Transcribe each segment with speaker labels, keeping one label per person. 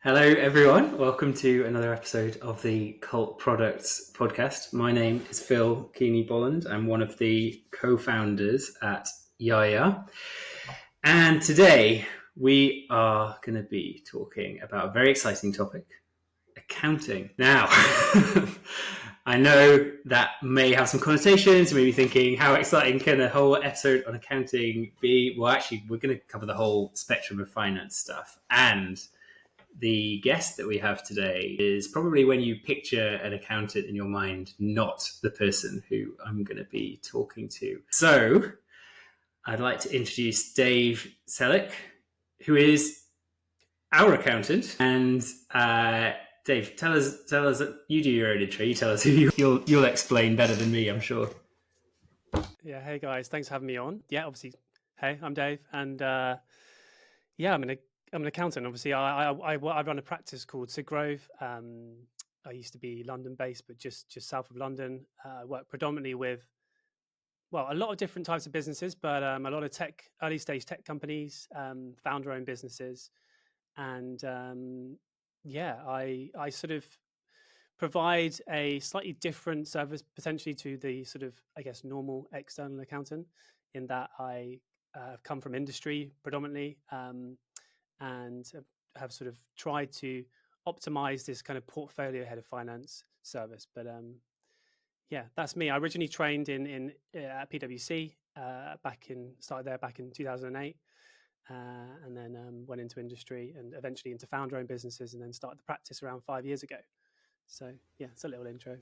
Speaker 1: Hello, everyone. Welcome to another episode of the Cult Products podcast. My name is Phill Keaney-Bolland. I'm one of the co-founders at Yaya. And today we are going to be talking about a very exciting topic, accounting. Now, I know that may have some connotations. You may be thinking, how exciting can a whole episode on accounting be? Well, actually, we're going to cover the whole spectrum of finance stuff. And the guest that we have today is probably when you picture an accountant in your mind, not the person who I'm going to be talking to. So I'd like to introduce Dave Sellick, who is our accountant. And Dave, tell us, you do your own intro. You tell us who you'll explain better than me, I'm sure.
Speaker 2: Yeah, hey guys, thanks for having me on. Yeah, obviously, hey, I'm Dave, and I'm an accountant. Obviously, I run a practice called Siggrove. I used to be London based, but just south of London. I work predominantly with a lot of different types of businesses, but a lot of early stage tech companies, founder owned businesses, and I sort of provide a slightly different service potentially to the sort of, I guess, normal external accountant, in that I have come from industry predominantly, and have sort of tried to optimize this kind of portfolio head of finance service. But that's me. I originally trained in at PwC, started there back in 2008. And then went into industry and eventually into founder-owned businesses, and then started the practice around 5 years ago. So yeah, it's a little intro.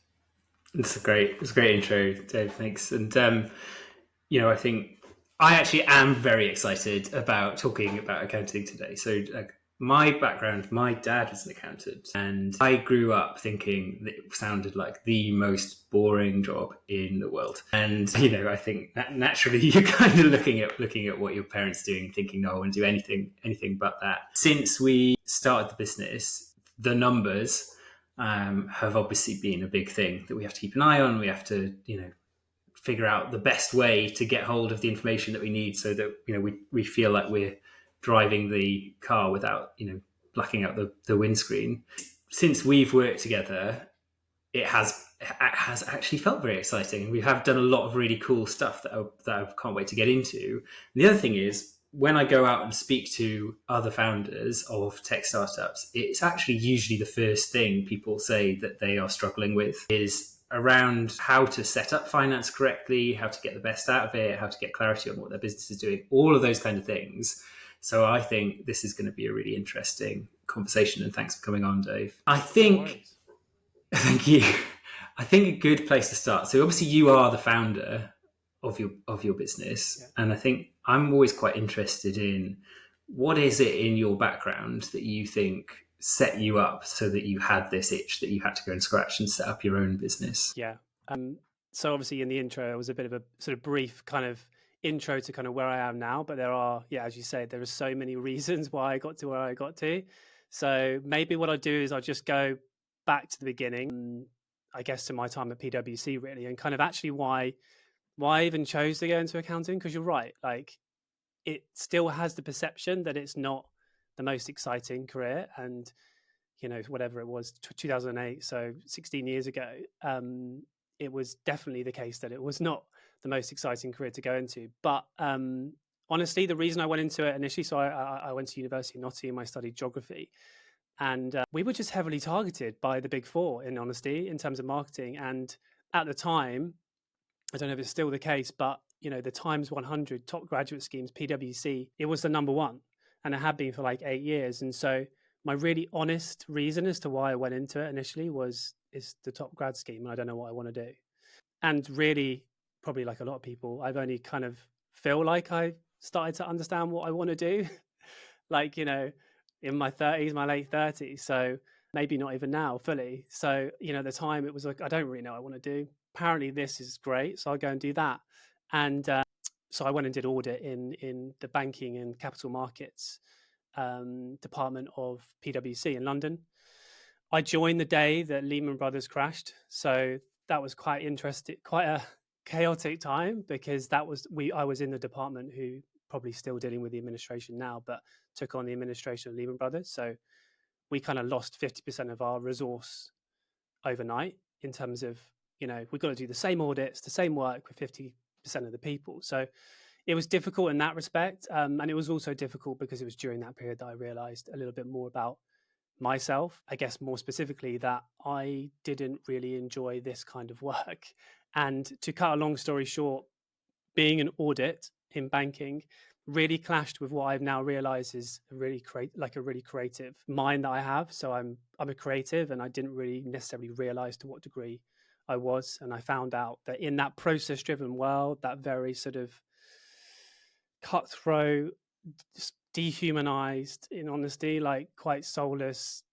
Speaker 1: It's a great intro, Dave. Thanks. And I think I actually am very excited about talking about accounting today. So, my background, my dad was an accountant, and I grew up thinking that it sounded like the most boring job in the world. And I think that naturally you're kind of looking at what your parents are doing, thinking, no, I won't do anything but that. Since we started the business, the numbers have obviously been a big thing that we have to keep an eye on. We have to, figure out the best way to get hold of the information that we need, so that we feel like we're driving the car without blacking out the windscreen. Since we've worked together, it has actually felt very exciting. We have done a lot of really cool stuff that I can't wait to get into. And the other thing is, when I go out and speak to other founders of tech startups, it's actually usually the first thing people say that they are struggling with is around how to set up finance correctly, how to get the best out of it, how to get clarity on what their business is doing, all of those kind of things. So I think this is going to be a really interesting conversation, and thanks for coming on, Dave. Thank you. I think a good place to start. So obviously you are the founder of your business, yeah. And I think I'm always quite interested in what is it in your background that you think set you up so that you had this itch that you had to go and scratch and set up your own business.
Speaker 2: Yeah. So obviously in the intro, it was a bit of a sort of brief kind of intro to kind of where I am now, but there are, as you say, there are so many reasons why I got to where I got to. So maybe what I'll do is I'll just go back to the beginning, I guess to my time at PwC really, and kind of actually why I even chose to go into accounting. Because you're right, like it still has the perception that it's not the most exciting career, and whatever it was, 2008, so 16 years ago, it was definitely the case that it was not the most exciting career to go into. But honestly, the reason I went into it initially, so I went to University of Nottingham, I studied geography, and we were just heavily targeted by the Big Four, in honesty, in terms of marketing. And at the time, I don't know if it's still the case, but the Times 100 top graduate schemes, PwC, it was the number one, and it had been for like 8 years. And so my really honest reason as to why I went into it initially is the top grad scheme, and I don't know what I want to do. And really, probably like a lot of people, I've only kind of feel like I started to understand what I want to do, like, in my 30s, my late 30s. So maybe not even now fully. So, at the time it was like, I don't really know what I want to do. Apparently this is great, so I'll go and do that. And so I went and did audit in the banking and capital markets department of PwC in London. I joined the day that Lehman Brothers crashed, so that was quite interesting, quite a chaotic time, because I was in the department who probably still dealing with the administration now, but took on the administration of Lehman Brothers. So we kind of lost 50% of our resource overnight in terms of, we've got to do the same audits, the same work with 50% of the people. So it was difficult in that respect. And it was also difficult because it was during that period that I realized a little bit more about myself, I guess more specifically that I didn't really enjoy this kind of work. And to cut a long story short, being an audit in banking really clashed with what I've now realized is a really creative mind that I have. So I'm a creative, and I didn't really necessarily realize to what degree I was. And I found out that in that process driven world, that very sort of cutthroat, dehumanized, in honesty, like quite soulless,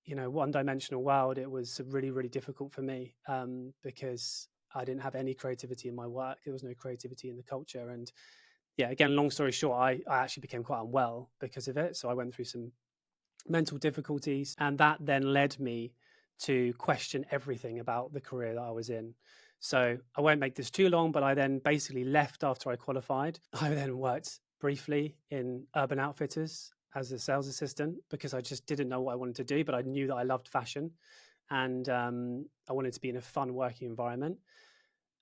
Speaker 2: one-dimensional world, it was really, really difficult for me because I didn't have any creativity in my work. There was no creativity in the culture. And yeah, again, long story short, I actually became quite unwell because of it. So I went through some mental difficulties, and that then led me to question everything about the career that I was in. So I won't make this too long, but I then basically left after I qualified. I then worked briefly in Urban Outfitters as a sales assistant because I just didn't know what I wanted to do, but I knew that I loved fashion, and I wanted to be in a fun working environment.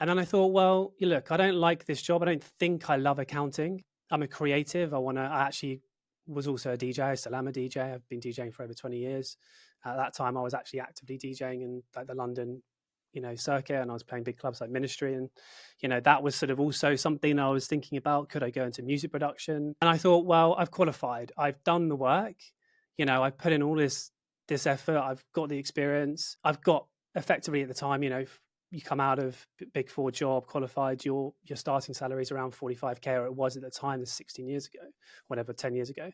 Speaker 2: And then I thought, well, look, I don't like this job. I don't think I love accounting. I'm a creative. I actually was also a DJ. I still am a DJ. I've been DJing for over 20 years. At that time, I was actually actively DJing in like the London, circuit, and I was playing big clubs like Ministry. And, that was sort of also something I was thinking about. Could I go into music production? And I thought, well, I've qualified. I've done the work. I've put in all this effort. I've got the experience. I've got effectively at the time, you come out of Big Four job, qualified, your starting salary is around 45K, or it was at the time, this 16 years ago, whatever, 10 years ago.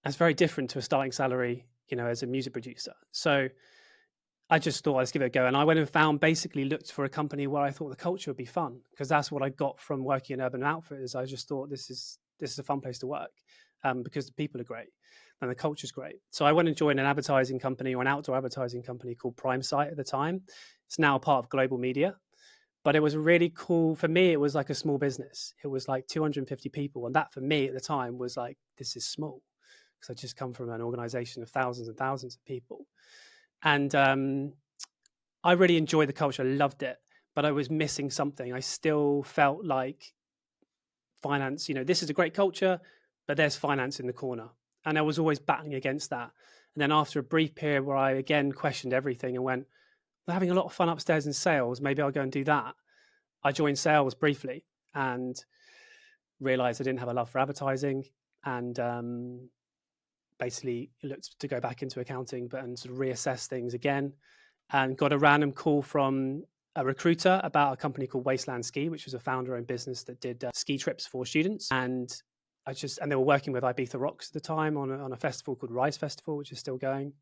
Speaker 2: That's very different to a starting salary, as a music producer. So I just thought, let's give it a go. And I went and looked for a company where I thought the culture would be fun, because that's what I got from working in Urban Outfitters. I just thought this is a fun place to work because the people are great and the culture's great. So I went and joined an advertising company, or an outdoor advertising company called PrimeSite at the time. It's now part of Global Media, but it was really cool. For me, it was like a small business. It was like 250 people. And that for me at the time was like, this is small, because I just come from an organization of thousands and thousands of people. And I really enjoyed the culture. I loved it, but I was missing something. I still felt like finance, this is a great culture, but there's finance in the corner. And I was always battling against that. And then after a brief period where I again questioned everything and went, we're having a lot of fun upstairs in sales, maybe I'll go and do that. I joined sales briefly and realized I didn't have a love for advertising, and basically looked to go back into accounting, but and sort of reassess things again, and got a random call from a recruiter about a company called Wasteland Ski, which was a founder-owned business that did ski trips for students. And they were working with Ibiza Rocks at the time on a festival called Rise Festival, which is still going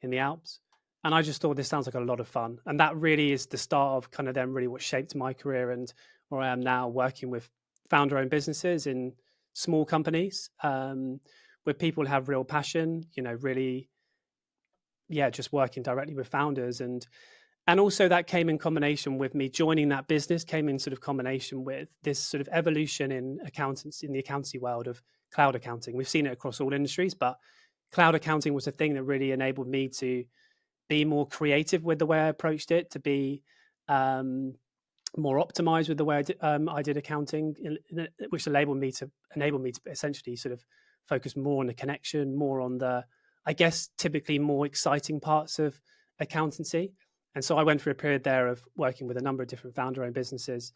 Speaker 2: in the Alps. And I just thought, this sounds like a lot of fun. And that really is the start of kind of then really what shaped my career, and where I am now, working with founder-owned businesses in small companies, where people have real passion, really, just working directly with founders. And also that came in combination with me joining that business, came in sort of combination with this sort of evolution in accountants, in the accountancy world, of cloud accounting. We've seen it across all industries, but cloud accounting was a thing that really enabled me to be more creative with the way I approached it, to be more optimized with the way I did accounting, which enabled me to essentially sort of focus more on the connection, more on the, I guess, typically more exciting parts of accountancy. And so I went through a period there of working with a number of different founder-owned businesses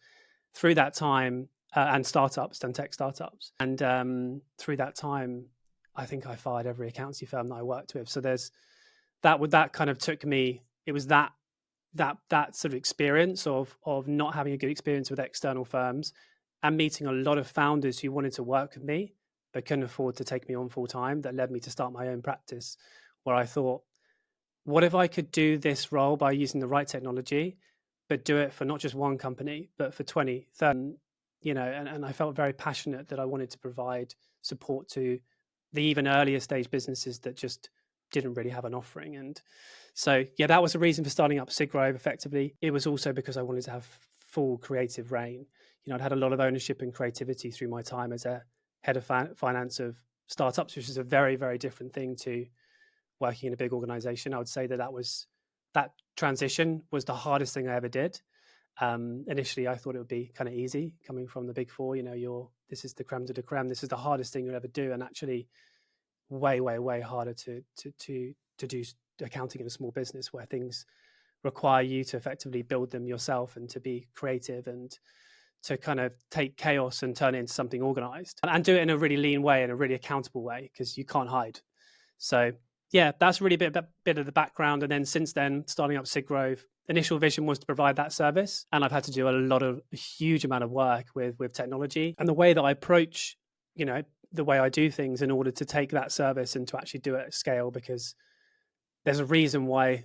Speaker 2: through that time, and startups, done tech startups. And through that time, I think I fired every accountancy firm that I worked with. So there's that kind of took me. It was that sort of experience of not having a good experience with external firms, and meeting a lot of founders who wanted to work with me but couldn't afford to take me on full time, that led me to start my own practice, where I thought, what if I could do this role by using the right technology, but do it for not just one company, but for 20, 30, and I felt very passionate that I wanted to provide support to the even earlier stage businesses that just didn't really have an offering. And so, that was the reason for starting up Siggrove effectively. It was also because I wanted to have full creative reign. I'd had a lot of ownership and creativity through my time as a head of finance of startups, which is a very, very different thing to working in a big organization. I would say that transition was the hardest thing I ever did. Initially, I thought it would be kind of easy coming from the big four. This is the creme de la creme. This is the hardest thing you'll ever do, and actually, way, way, way harder to do accounting in a small business where things require you to effectively build them yourself and to be creative and to kind of take chaos and turn it into something organized and do it in a really lean way, in a really accountable way, because you can't hide. So yeah, that's really a bit of the background. And then since then, starting up Siggrove, initial vision was to provide that service. And I've had to do a huge amount of work with technology and the way that I approach, the way I do things in order to take that service and to actually do it at scale, because there's a reason why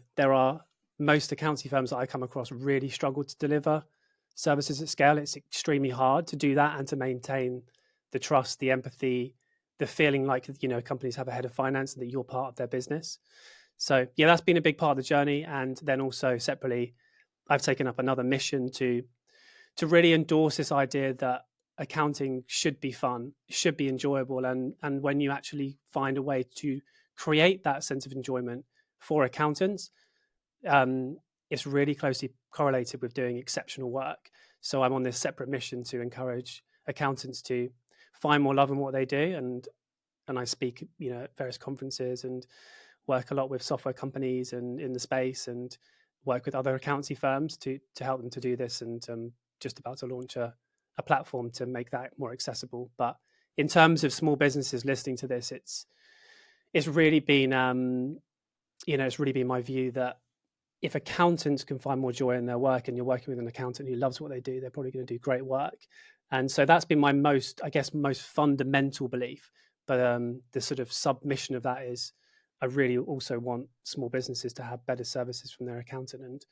Speaker 2: most accounting firms that I come across really struggle to deliver services at scale. It's extremely hard to do that and to maintain the trust, the empathy, the feeling like, companies have a head of finance and that you're part of their business. So yeah, that's been a big part of the journey. And then also separately, I've taken up another mission to really endorse this idea that accounting should be fun, should be enjoyable. And when you actually find a way to create that sense of enjoyment for accountants, it's really closely correlated with doing exceptional work. So I'm on this separate mission to encourage accountants to find more love in what they do. And I speak, at various conferences and work a lot with software companies and in the space, and work with other accountancy firms to help them to do this. And just about to launch a platform to make that more accessible. But in terms of small businesses listening to this, it's really been, it's really been my view that if accountants can find more joy in their work, and you're working with an accountant who loves what they do, they're probably going to do great work. And so that's been my most fundamental belief. But the sort of submission of that is, I really also want small businesses to have better services from their accountant. And,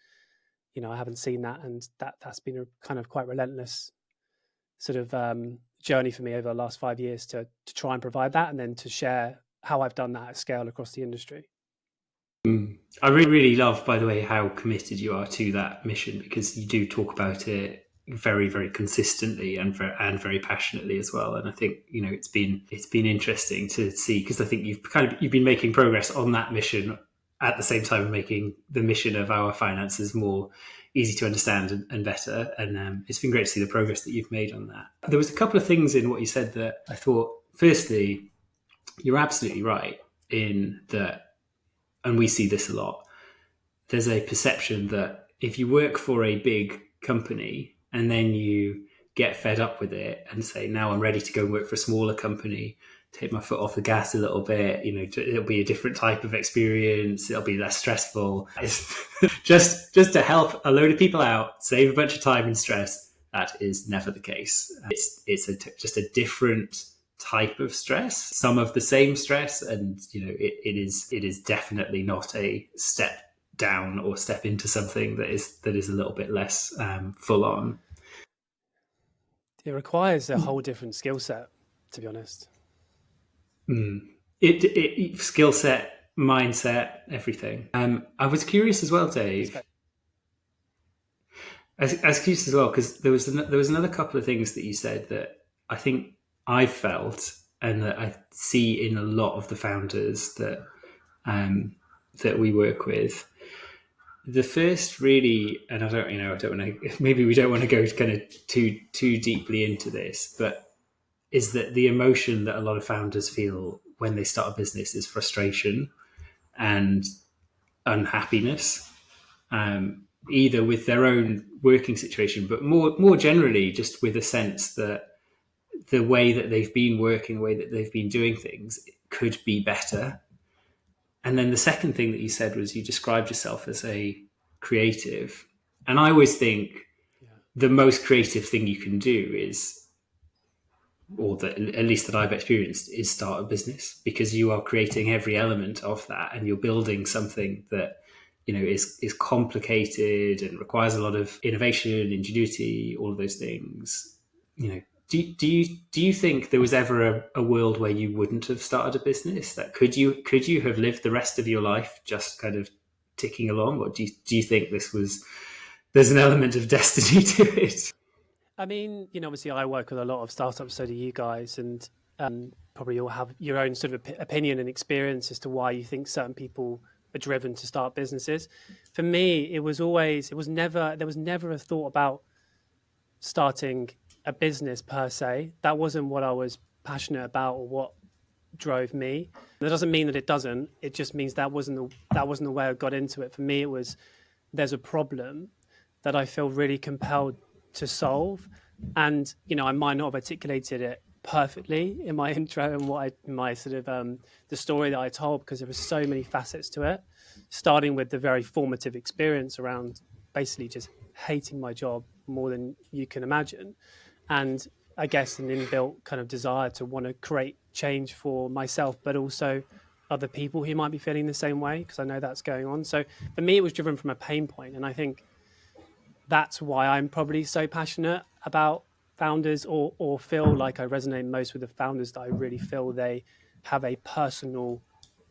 Speaker 2: I haven't seen that. And that's been a kind of quite relentless sort of journey for me over the last 5 years to try and provide that, and then to share how I've done that at scale across the industry.
Speaker 1: I really, really love, by the way, how committed you are to that mission, because you do talk about it very, very consistently and very passionately as well. And I think it's been interesting to see, because I think you've been making progress on that mission at the same time making the mission of our finances more easy to understand and better. And it's been great to see the progress that you've made on that. There was a couple of things in what you said that I thought, firstly, you're absolutely right in that. And we see this a lot. There's a perception that if you work for a big company and then you get fed up with it and say, now I'm ready to go and work for a smaller company, take my foot off the gas a little bit, it'll be a different type of experience. It'll be less stressful. It's just to help a load of people out, save a bunch of time and stress. That is never the case. It's just a different type of stress, some of the same stress, and it is definitely not a step down or step into something that is a little bit less full on.
Speaker 2: It requires a whole different skill set, to be honest.
Speaker 1: It skill set, mindset, everything. I was curious as well, Dave. I was curious as well, because there was another couple of things that you said that I think I felt, and that I see in a lot of the founders that we work with. The first really, and I don't want to, maybe we don't want to go kind of too deeply into this, but is that the emotion that a lot of founders feel when they start a business is frustration and unhappiness, either with their own working situation, but more generally just with a sense that the way that they've been working, the way that they've been doing things could be better. And then the second thing that you said was you described yourself as a creative. And I always think the most creative thing you can do is, or that at least that I've experienced, is start a business, because you are creating every element of that, and you're building something that is complicated and requires a lot of innovation, ingenuity, all of those things. Do you think there was ever a world where you wouldn't have started a business? That could you have lived the rest of your life just kind of ticking along, or do you think there's an element of destiny to it?
Speaker 2: I mean, obviously I work with a lot of startups, so do you guys, and Probably you'll have your own sort of opinion and experience as to why you think certain people are driven to start businesses. For me, there was never a thought about starting a business per se. That wasn't what I was passionate about or what drove me. That doesn't mean that it doesn't. It just means that wasn't the way I got into it. For me, it was there's a problem that I feel really compelled to solve, and I might not have articulated it perfectly in my intro and my sort of the story that I told, because there were so many facets to it, starting with the very formative experience around basically just hating my job more than you can imagine, and I guess an inbuilt kind of desire to want to create change for myself, but also other people who might be feeling the same way, because I know that's going on. So for me, it was driven from a pain point, and I think that's why I'm probably so passionate about founders, or feel like I resonate most with the founders, that I really feel they have a personal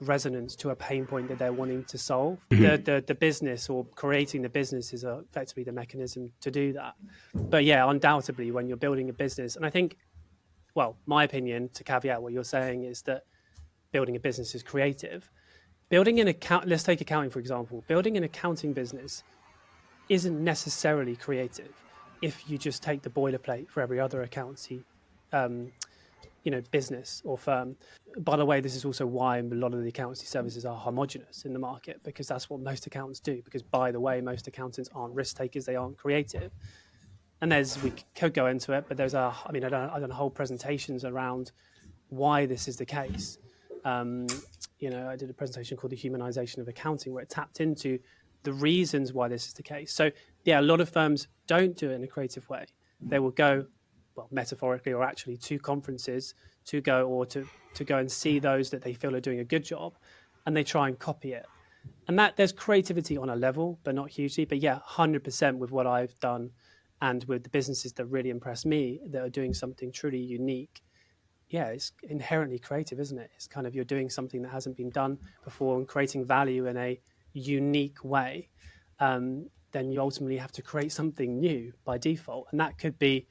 Speaker 2: resonance to a pain point that they're wanting to solve. The business, or creating the business, is effectively the mechanism to do that. But yeah, undoubtedly, when you're building a business, and I think, well, my opinion, to caveat what you're saying, is that building a business is creative. Building an account, let's take accounting for example. Building an accounting business isn't necessarily creative if you just take the boilerplate for every other accountancy business or firm. By the way, this is also why a lot of the accountancy services are homogenous in the market, because that's what most accountants do. Because, by the way, most accountants aren't risk takers, they aren't creative. And we could go into it, but I've done whole presentations around why this is the case. I did a presentation called The Humanization of Accounting, where it tapped into the reasons why this is the case. So yeah, a lot of firms don't do it in a creative way. They will go, well, metaphorically or actually, to conferences to go and see those that they feel are doing a good job, and they try and copy it. And that there's creativity on a level, but not hugely. But yeah, 100% with what I've done and with the businesses that really impress me, that are doing something truly unique. Yeah, it's inherently creative, isn't it? It's kind of, you're doing something that hasn't been done before and creating value in a unique way. Then you ultimately have to create something new by default. And that could be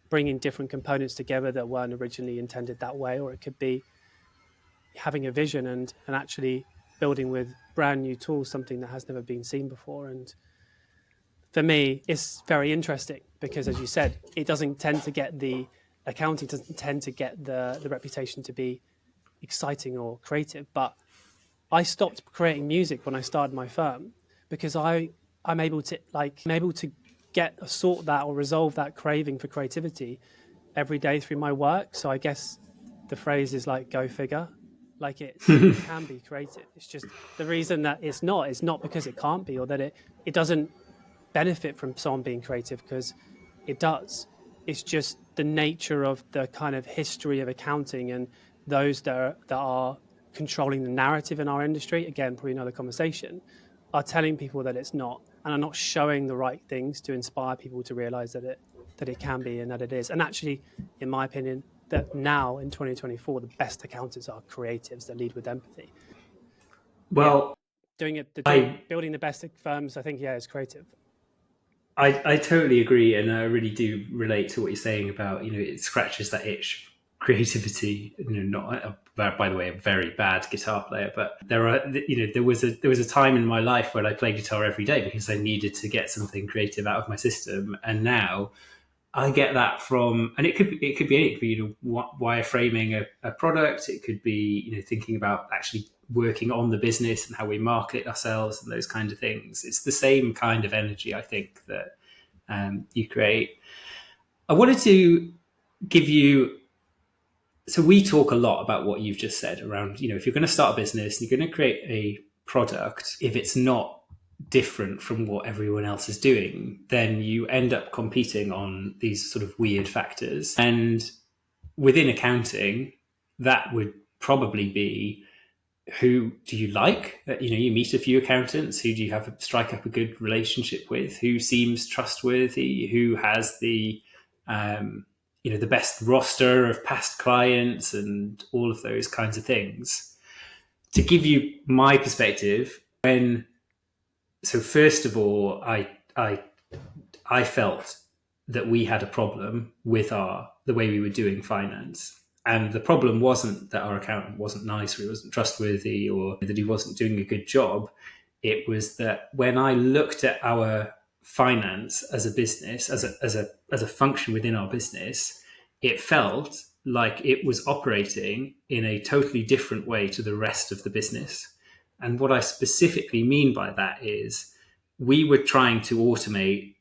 Speaker 2: bringing different components together that weren't originally intended that way, or it could be having a vision and actually building with brand new tools something that has never been seen before. And for me, it's very interesting because, as you said, it doesn't tend to get the reputation to be exciting or creative. But I stopped creating music when I started my firm, because I'm able to sort that or resolve that craving for creativity every day through my work. So I guess the phrase is like, go figure. Like, it can be creative. It's just the reason that it's not because it can't be, or that it doesn't benefit from someone being creative, because it does. It's just the nature of the kind of history of accounting, and those that are controlling the narrative in our industry, again, probably another conversation, are telling people that it's not, and are not showing the right things to inspire people to realize that it can be, and that it is. And actually, in my opinion, that now in 2024, the best accountants are creatives that lead with empathy.
Speaker 1: Well,
Speaker 2: building the best firms, I think, yeah, is creative.
Speaker 1: I totally agree, and I really do relate to what you're saying about, it scratches that itch. Creativity, not by the way, a very bad guitar player, but there was a time in my life when I played guitar every day because I needed to get something creative out of my system, and now I get that from, and it could be anything. It could be wireframing a product. It could be thinking about actually working on the business and how we market ourselves and those kind of things. It's the same kind of energy, I think, that you create. I wanted to give you. So we talk a lot about what you've just said around, if you're going to start a business, you're going to create a product. If it's not different from what everyone else is doing, then you end up competing on these sort of weird factors. And within accounting, that would probably be, who do you like? You meet a few accountants. Who do you strike up a good relationship with? Who seems trustworthy? Who has the the best roster of past clients and all of those kinds of things. To give you my perspective, first of all, I felt that we had a problem with the way we were doing finance. And the problem wasn't that our accountant wasn't nice or he wasn't trustworthy or that he wasn't doing a good job. It was that when I looked at our finance as a business, as a function within our business, it felt like it was operating in a totally different way to the rest of the business. And what I specifically mean by that is we were trying to automate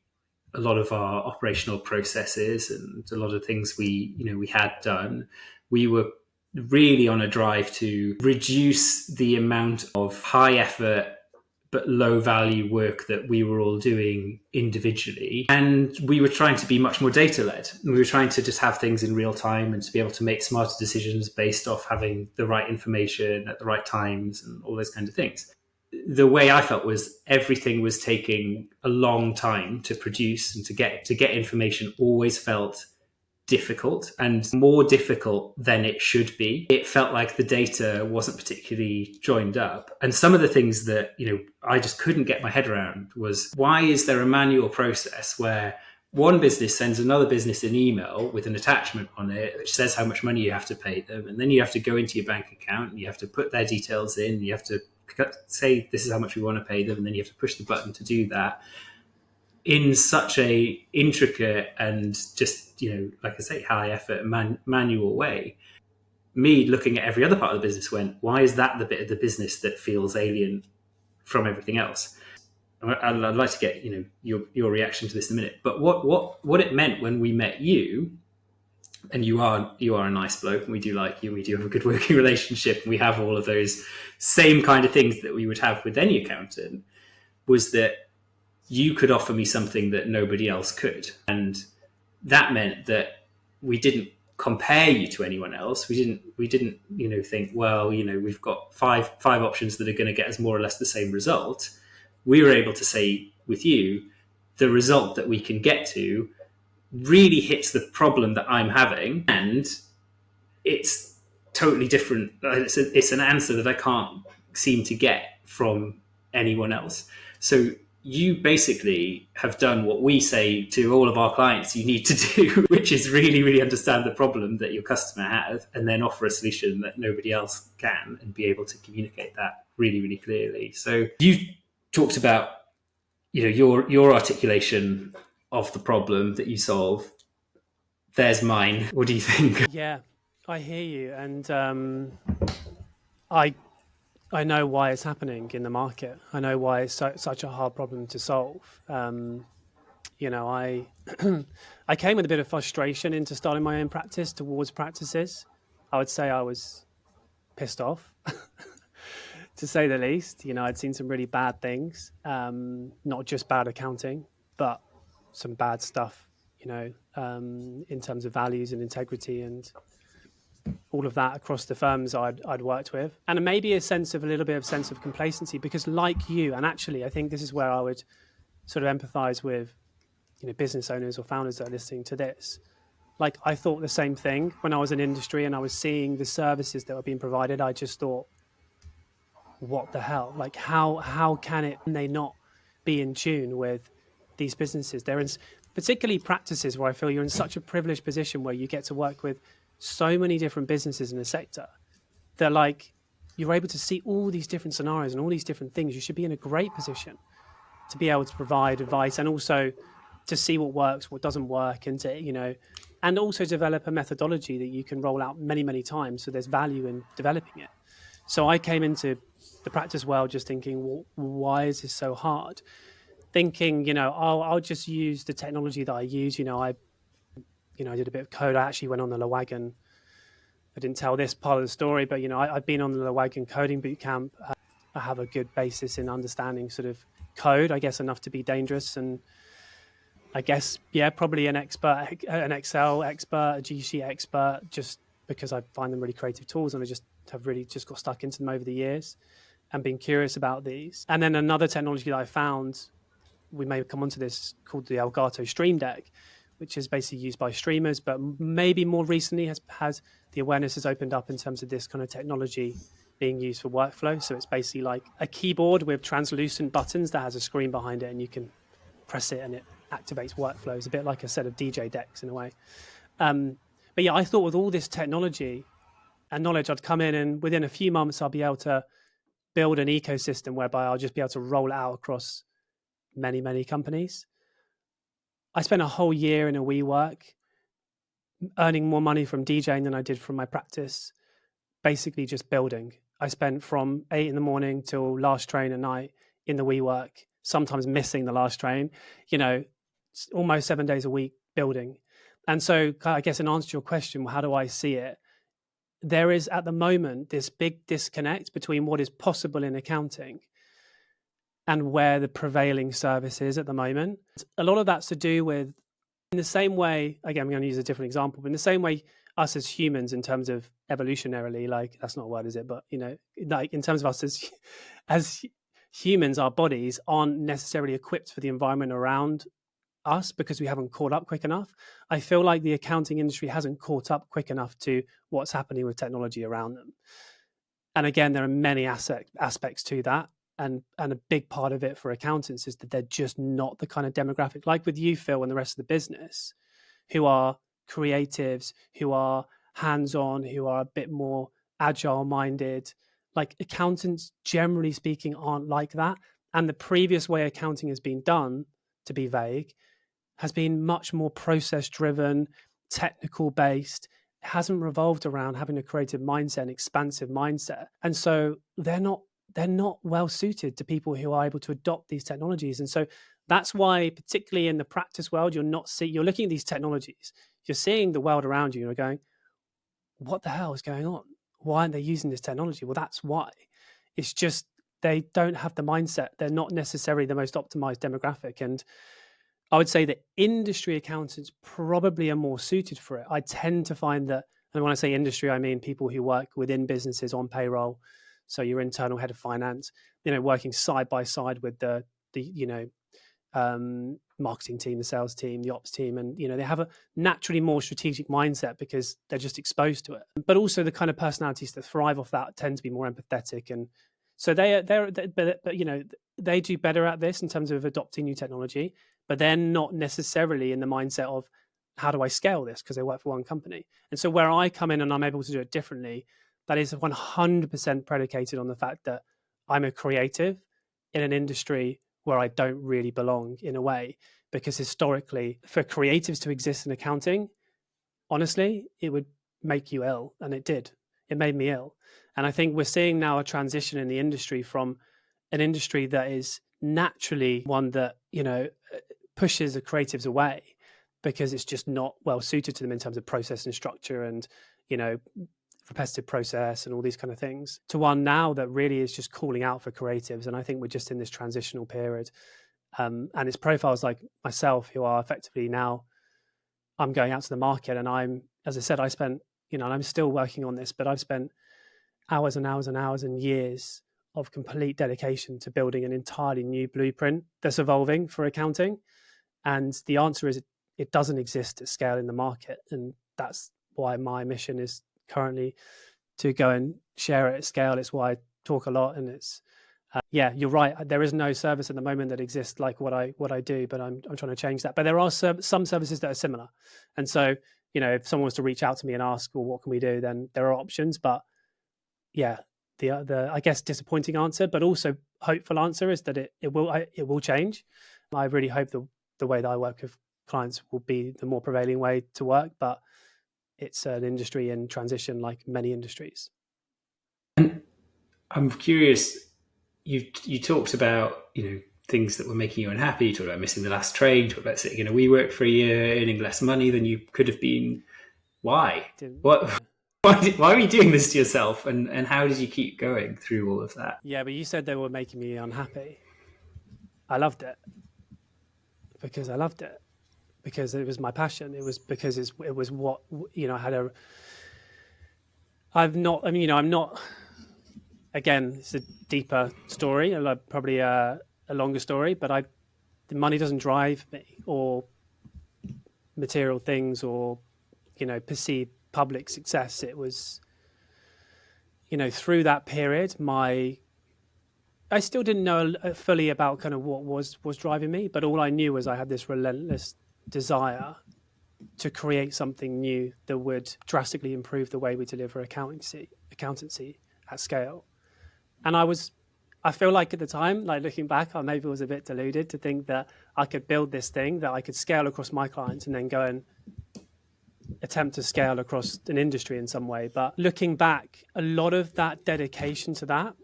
Speaker 1: a lot of our operational processes and a lot of things we had done. We were really on a drive to reduce the amount of high effort but low value work that we were all doing individually. And we were trying to be much more data led. We were trying to just have things in real time and to be able to make smarter decisions based off having the right information at the right times and all those kinds of things. The way I felt was everything was taking a long time to produce, and to get information always felt difficult, and more difficult than it should be. It felt like the data wasn't particularly joined up. And some of the things that, I just couldn't get my head around was, why is there a manual process where one business sends another business an email with an attachment on it which says how much money you have to pay them, and then you have to go into your bank account and you have to put their details in, you have to say this is how much we want to pay them, and then you have to push the button to do that in such a intricate and just, like I say, high effort manual way. Me looking at every other part of the business went, why is that the bit of the business that feels alien from everything else? I'd like to get your reaction to this in a minute. But what it meant when we met you, and you are a nice bloke, and we do like you, we do have a good working relationship, and we have all of those same kind of things that we would have with any accountant, was that you could offer me something that nobody else could. And that meant that we didn't compare you to anyone else. We didn't think, well, we've got five options that are going to get us more or less the same result. We were able to say with you, the result that we can get to really hits the problem that I'm having, and it's totally different. It's an answer that I can't seem to get from anyone else. So you basically have done what we say to all of our clients you need to do, which is really, really understand the problem that your customer has and then offer a solution that nobody else can, and be able to communicate that really, really clearly. So you talked about, your articulation of the problem that you solve. There's mine. What do you think?
Speaker 2: Yeah, I hear you. And I know why it's happening in the market. I know why it's such a hard problem to solve. I I came with a bit of frustration into starting my own practice towards practices. I would say I was pissed off, to say the least. I'd seen some really bad things, not just bad accounting, but some bad stuff, in terms of values and integrity and all of that across the firms I'd worked with. And maybe a little bit of sense of complacency, because like you, and actually I think this is where I would sort of empathize with, business owners or founders that are listening to this. Like, I thought the same thing when I was in industry and I was seeing the services that were being provided. I just thought, what the hell? Like, how can they not be in tune with these businesses? They're in particularly practices where I feel you're in such a privileged position where you get to work with so many different businesses in a sector. They're like, you're able to see all these different scenarios and all these different things. You should be in a great position to be able to provide advice, and also to see what works, what doesn't work, and to, and also develop a methodology that you can roll out many, many times. So there's value in developing it. So I came into the practice world just thinking, well, why is this so hard? Thinking, I'll just use the technology that I use. I did a bit of code. I actually went on the Lewagen. I didn't tell this part of the story, but, I've been on the Lewagen coding bootcamp. I have a good basis in understanding sort of code, I guess enough to be dangerous. And I guess, probably an expert, an Excel expert, a G Sheet expert, just because I find them really creative tools, and I just have really just got stuck into them over the years and been curious about these. And then another technology that I found, we may come onto this, called the Elgato Stream Deck, which is basically used by streamers, but maybe more recently has the awareness has opened up in terms of this kind of technology being used for workflow. So it's basically like a keyboard with translucent buttons that has a screen behind it, and you can press it and it activates workflows, a bit like a set of DJ decks in a way. But yeah, I thought with all this technology and knowledge, I'd come in and within a few months, I'll be able to build an ecosystem whereby I'll just be able to roll it out across many, many companies. I spent a whole year in a WeWork earning more money from DJing than I did from my practice, basically just building. I spent from 8 in the morning till last train at night in the WeWork, sometimes missing the last train, almost 7 days a week building. And so I guess in answer to your question, how do I see it? There is at the moment this big disconnect between what is possible in accounting and where the prevailing service is at the moment. A lot of that's to do with, in the same way, again, I'm going to use a different example, but in the same way, us as humans, in terms of evolutionarily, like that's not a word, is it? But like in terms of us as humans, our bodies aren't necessarily equipped for the environment around us because we haven't caught up quick enough. I feel like the accounting industry hasn't caught up quick enough to what's happening with technology around them. And again, there are many aspects to that. And a big part of it for accountants is that they're just not the kind of demographic, like with you, Phill, and the rest of the business, who are creatives, who are hands-on, who are a bit more agile-minded. Like accountants, generally speaking, aren't like that. And the previous way accounting has been done, to be vague, has been much more process-driven, technical-based. It hasn't revolved around having a creative mindset, an expansive mindset. And so they're not well suited to people who are able to adopt these technologies. And so that's why, particularly in the practice world, you're looking at these technologies, you're seeing the world around you, and you're going, what the hell is going on? Why aren't they using this technology? Well, that's why. It's just they don't have the mindset. They're not necessarily the most optimized demographic. And I would say that industry accountants probably are more suited for it. I tend to find that, and when I say industry, I mean people who work within businesses on payroll. So your internal head of finance, working side by side with the marketing team, the sales team, the ops team, and they have a naturally more strategic mindset because they're just exposed to it. But also the kind of personalities that thrive off that tend to be more empathetic, and so they do better at this in terms of adopting new technology. But they're not necessarily in the mindset of how do I scale this because they work for one company. And so where I come in and I'm able to do it differently, that is 100% predicated on the fact that I'm a creative in an industry where I don't really belong in a way, because historically for creatives to exist in accounting, honestly, it would make you ill. And it did. It made me ill. And I think we're seeing now a transition in the industry from an industry that is naturally one that, pushes the creatives away because it's just not well suited to them in terms of process and structure and, repetitive process and all these kind of things, to one now that really is just calling out for creatives. And I think we're just in this transitional period. And it's profiles like myself who are effectively now, I'm going out to the market and as I said, I spent, and I'm still working on this, but I've spent hours and hours and hours and years of complete dedication to building an entirely new blueprint that's evolving for accounting. And the answer is it doesn't exist at scale in the market. And that's why my mission is currently to go and share it at scale. It's why I talk a lot. And it's, you're right. There is no service at the moment that exists like what I do, but I'm trying to change that. But there are some services that are similar. And so, if someone was to reach out to me and ask, well, what can we do? Then there are options. But yeah, the I guess disappointing answer, but also hopeful answer is that it will change. I really hope the way that I work with clients will be the more prevailing way to work, but it's an industry in transition like many industries.
Speaker 1: And I'm curious, you talked about, things that were making you unhappy. You talked about missing the last train, you talked about sitting in a WeWork for a year, earning less money than you could have been. Why? Why are you doing this to yourself? And how did you keep going through all of that?
Speaker 2: Yeah, but you said they were making me unhappy. I loved it because I loved it. Because it was my passion. It was because it was what, I'm not, again, it's a deeper story, probably a longer story, but the money doesn't drive me, or material things, or, perceived public success. It was, through that period, I still didn't know fully about kind of what was driving me, but all I knew was I had this relentless desire to create something new that would drastically improve the way we deliver accountancy at scale. And I feel like at the time, like looking back, I maybe was a bit deluded to think that I could build this thing that I could scale across my clients and then go and attempt to scale across an industry in some way. But looking back, a lot of that dedication to that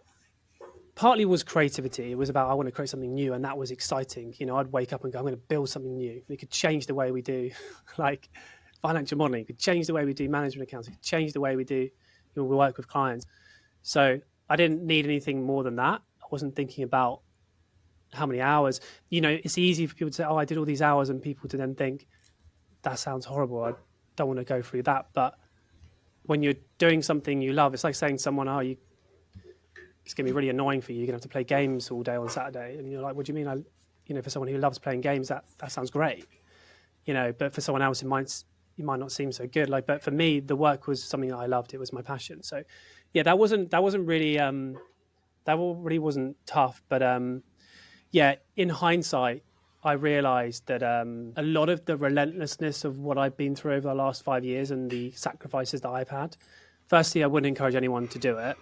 Speaker 2: partly was creativity. It was about, I want to create something new, and that was exciting. You know, I'd wake up and go, I'm going to build something new. It could change the way we do like financial modeling. It could change the way we do management accounts. It could change the way we do, you know, we work with clients. So I didn't need anything more than that. I wasn't thinking about how many hours. You know, it's easy for people to say, oh, I did all these hours, and people to then think, that sounds horrible. I don't want to go through that. But when you're doing something you love, it's like saying to someone, it's going to be really annoying for you. You're going to have to play games all day on Saturday. And you're like, what do you mean? You know, for someone who loves playing games, that sounds great. You know, but for someone else, it might not seem so good. Like, but for me, the work was something that I loved. It was my passion. So yeah, that wasn't really, that really wasn't tough. But yeah, in hindsight, I realized that a lot of the relentlessness of what I've been through over the last 5 years and the sacrifices that I've had, firstly, I wouldn't encourage anyone to do it.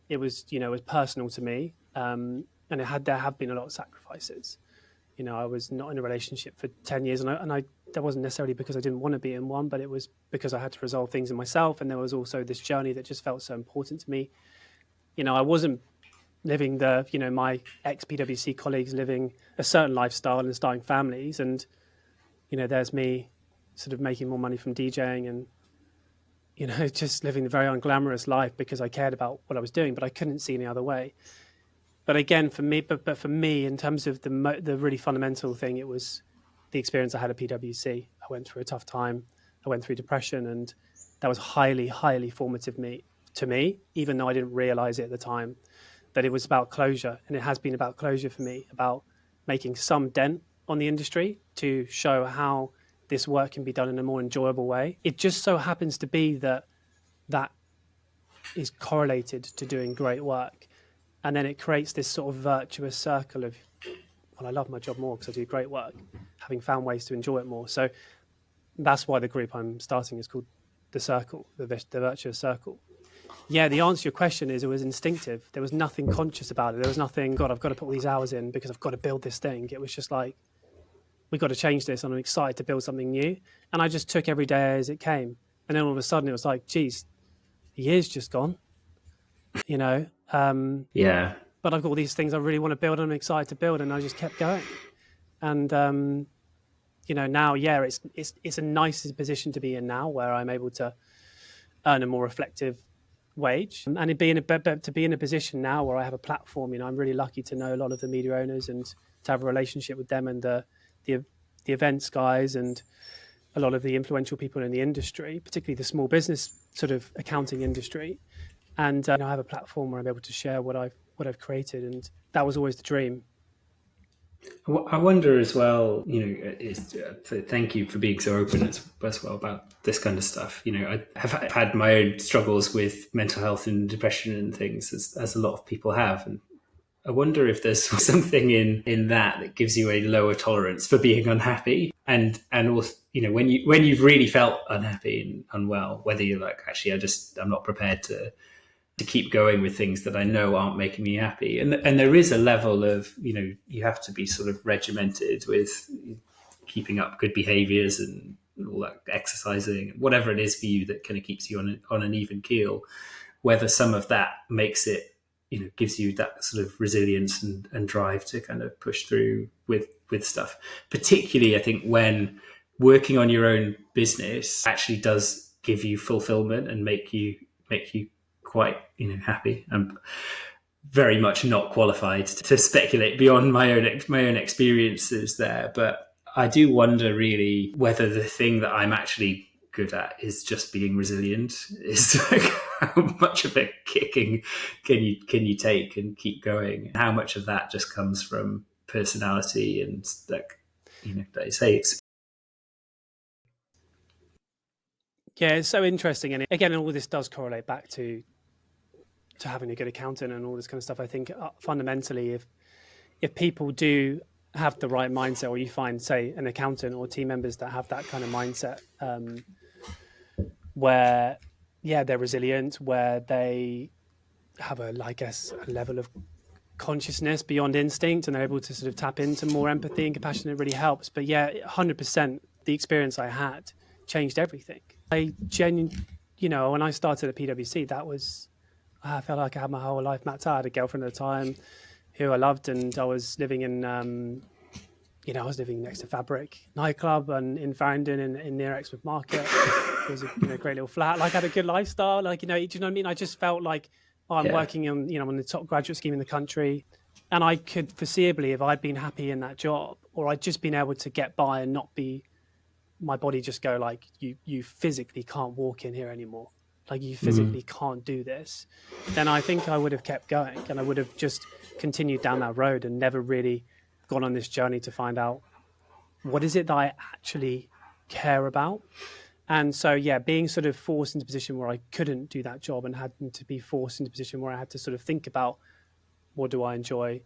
Speaker 2: It was, you know, it was personal to me, and there have been a lot of sacrifices. You know, I was not in a relationship for 10 years, and I that wasn't necessarily because I didn't want to be in one, but it was because I had to resolve things in myself, and there was also this journey that just felt so important to me. You know, I wasn't living my ex-PwC colleagues living a certain lifestyle and starting families, and you know, there's me sort of making more money from DJing and, you know, just living the very unglamorous life because I cared about what I was doing, but I couldn't see any other way. But again, for me, but for me, in terms of the really fundamental thing, it was the experience I had at PwC. I went through a tough time. I went through depression, and that was highly, highly formative to me, even though I didn't realize it at the time, that it was about closure. And it has been about closure for me, about making some dent on the industry to show how this work can be done in a more enjoyable way. It just so happens to be that is correlated to doing great work. And then it creates this sort of virtuous circle of, well, I love my job more because I do great work, having found ways to enjoy it more. So that's why the group I'm starting is called The Circle, the Virtuous Circle. Yeah, the answer to your question is it was instinctive. There was nothing conscious about it. There was nothing, God, I've got to put all these hours in because I've got to build this thing. It was just like, we've got to change this, and I'm excited to build something new. And I just took every day as it came. And then all of a sudden it was like, geez, the year's just gone, you know?
Speaker 1: Yeah.
Speaker 2: But I've got all these things I really want to build and I'm excited to build, and I just kept going. And, you know, now, yeah, it's a nicer position to be in now, where I'm able to earn a more reflective wage, and to be in a position now where I have a platform. You know, I'm really lucky to know a lot of the media owners and to have a relationship with them, and the events guys, and a lot of the influential people in the industry, particularly the small business sort of accounting industry. And you know, I have a platform where I'm able to share what I've created, and that was always the dream.
Speaker 1: I wonder as well, you know, thank you for being so open as well about this kind of stuff. You know, I have had my own struggles with mental health and depression and things, as a lot of people have. And I wonder if there's something in that gives you a lower tolerance for being unhappy. And also, you know, when you've really felt unhappy and unwell, whether you're like, actually, I'm not prepared to keep going with things that I know aren't making me happy. And there is a level of, you know, you have to be sort of regimented with keeping up good behaviors and all that, exercising, whatever it is for you that kind of keeps you on an even keel, whether some of that makes it, you know, gives you that sort of resilience and drive to kind of push through with stuff. Particularly, I think, when working on your own business actually does give you fulfillment and make you quite, you know, happy. I'm very much not qualified to speculate beyond my own experiences there, but I do wonder really whether the thing that I'm actually good at is just being resilient. Is like, how much of a kicking can you take and keep going? How much of that just comes from personality and, like, you know, like I say,
Speaker 2: Yeah, it's so interesting. And again, all this does correlate back to having a good accountant and all this kind of stuff. I think fundamentally, if people do have the right mindset, or you find, say, an accountant or team members that have that kind of mindset, where, yeah, they're resilient, where they have I guess, a level of consciousness beyond instinct, and they're able to sort of tap into more empathy and compassion. It really helps. But yeah, 100%, the experience I had changed everything. When I started at PwC, I felt like I had my whole life mapped out. I had a girlfriend at the time who I loved, and I was living in, I was living next to Fabric nightclub and in Farringdon in near Exmouth Market. It was a great little flat. Like, I had a good lifestyle. Like, do you know what I mean? I just felt like, I'm working on the top graduate scheme in the country, and I could foreseeably, if I'd been happy in that job, or I'd just been able to get by and not be, my body just go like, you physically can't walk in here anymore. Like, you physically can't do this. Then I think I would have kept going, and I would have just continued down that road and never really gone on this journey to find out what is it that I actually care about. And so, yeah, being sort of forced into a position where I couldn't do that job, and had to be forced into a position where I had to sort of think about, what do I enjoy,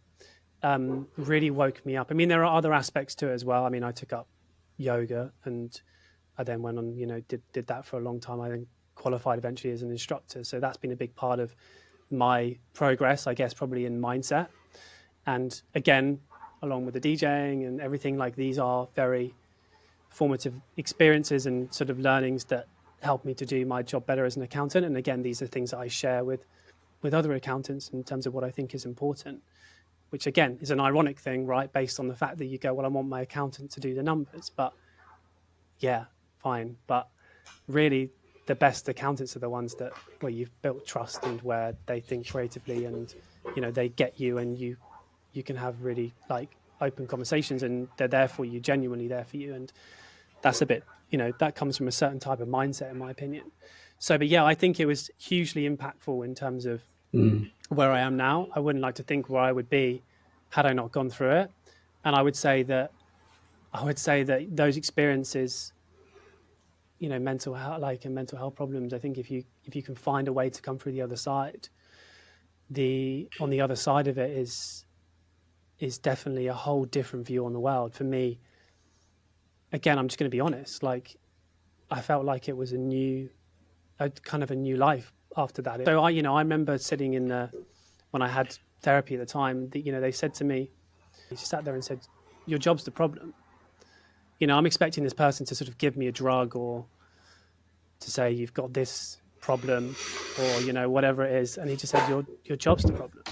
Speaker 2: really woke me up. I mean, there are other aspects to it as well. I mean, I took up yoga, and I then went on, did that for a long time. I then qualified eventually as an instructor. So that's been a big part of my progress, I guess, probably in mindset. And again, along with the DJing and everything, like, these are very formative experiences and sort of learnings that help me to do my job better as an accountant. And again, these are things that I share with other accountants in terms of what I think is important, which again is an ironic thing, right? Based on the fact that you go, well, I want my accountant to do the numbers, but yeah, fine. But really, the best accountants are the ones where you've built trust, and where they think creatively, and they get you, and you can have really, like, open conversations, and they're there for you, genuinely there for you. And that's a bit, that comes from a certain type of mindset, in my opinion. So, but yeah, I think it was hugely impactful in terms of where I am now. I wouldn't like to think where I would be had I not gone through it. And I would say that those experiences, mental health, and mental health problems, I think if you can find a way to come through the other side, on the other side of it is definitely a whole different view on the world. For me, again, I'm just going to be honest, like, I felt like it was a kind of a new life after that. So I remember sitting when I had therapy at the time, they said to me, he sat there and said, your job's the problem. I'm expecting this person to sort of give me a drug, or to say, you've got this problem, or, whatever it is. And he just said, your job's the problem.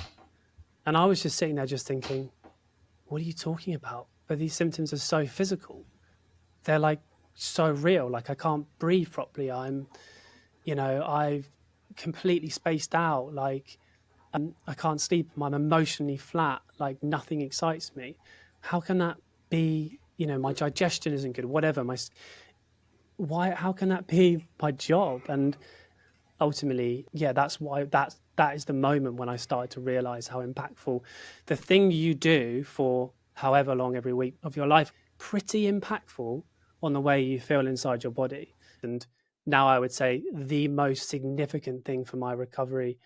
Speaker 2: And I was just sitting there just thinking, what are you talking about? But these symptoms are so physical. They're like so real. Like, I can't breathe properly. I've completely spaced out. Like, I can't sleep. I'm emotionally flat. Like, nothing excites me. How can that be? My digestion isn't good. Whatever. How can that be my job? And ultimately, yeah, that's why that is the moment when I started to realize how impactful the thing you do for however long every week of your life, pretty impactful on the way you feel inside your body. And now I would say the most significant thing for my recovery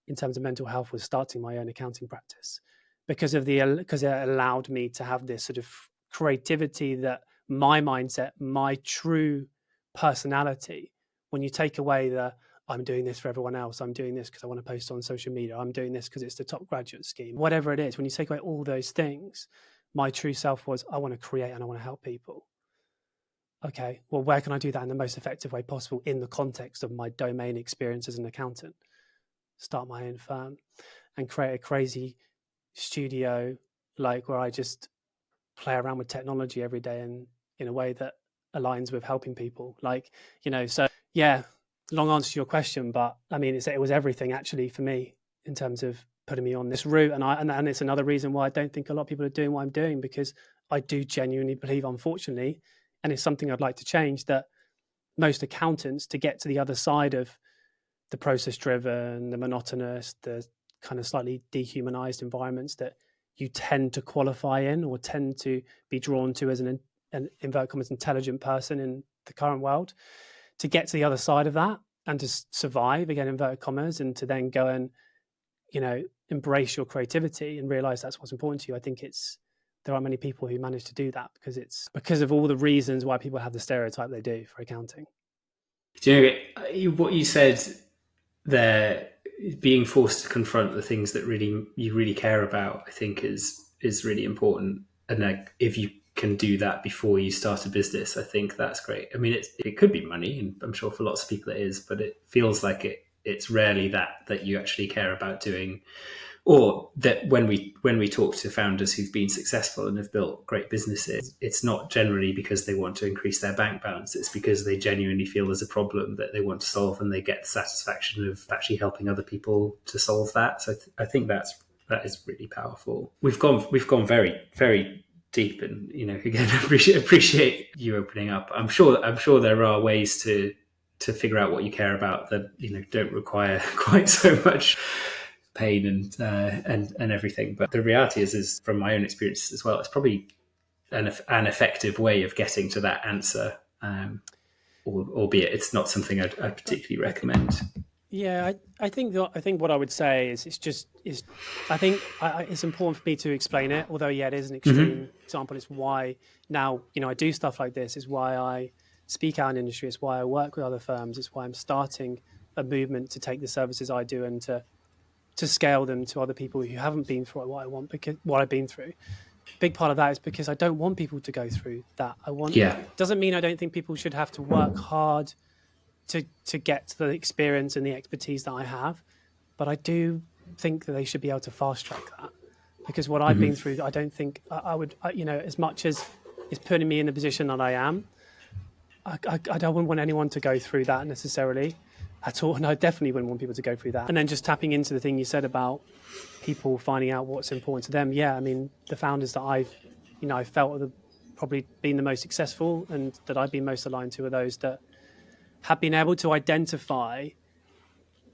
Speaker 2: in terms of mental health was starting my own accounting practice, because it allowed me to have this sort of creativity, that my mindset, my true personality, when you take away I'm doing this for everyone else, I'm doing this because I want to post on social media, I'm doing this because it's the top graduate scheme, whatever it is, when you take away all those things, my true self was, I want to create and I want to help people. Okay, well, where can I do that in the most effective way possible in the context of my domain experience as an accountant? Start my own firm and create a crazy studio, like, where I just play around with technology every day, and in a way that aligns with helping people. Like, so yeah, long answer to your question, but I mean, it was everything actually for me in terms of putting me on this route. And it's another reason why I don't think a lot of people are doing what I'm doing, because I do genuinely believe, unfortunately, and it's something I'd like to change, that most accountants, to get to the other side of the process driven, the monotonous, the kind of slightly dehumanized environments that you tend to qualify in, or tend to be drawn to as an inverted commas intelligent person in the current world, to get to the other side of that and to survive, again, inverted commas, and to then go and, embrace your creativity and realize that's what's important to you. I think there aren't many people who manage to do that, because it's because of all the reasons why people have the stereotype they do for accounting.
Speaker 1: Do you know what you said there? Being forced to confront the things that you really care about, I think is really important. And like, if you can do that before you start a business, I think that's great. I mean, it could be money, and I'm sure for lots of people it is, but it feels like it's rarely that you actually care about doing. Or that when we talk to founders who've been successful and have built great businesses, it's not generally because they want to increase their bank balance. It's because they genuinely feel there's a problem that they want to solve, and they get the satisfaction of actually helping other people to solve that. So I think that is really powerful. We've gone very, very deep, and again, appreciate you opening up. I'm sure there are ways to figure out what you care about that don't require quite so much pain and everything. But the reality is from my own experience as well, it's probably an effective way of getting to that answer, albeit it's not something I'd particularly recommend.
Speaker 2: Yeah, I think what I would say is I think it's important for me to explain it. Although it is an extreme example. It's why now I do stuff like this. It's why I speak out in industry. It's why I work with other firms. It's why I'm starting a movement to take the services I do and to scale them to other people who haven't been through what I've been through. Big part of that is because I don't want people to go through that. Doesn't mean I don't think people should have to work hard to get to the experience and the expertise that I have, but I do think that they should be able to fast track that, because what I've been through, I don't think I would, as much as it's putting me in the position that I am, I don't want anyone to go through that necessarily at all. And I definitely wouldn't want people to go through that. And then just tapping into the thing you said about people finding out what's important to them. Yeah, I mean, the founders that I felt have probably been the most successful and that I've been most aligned to are those that have been able to identify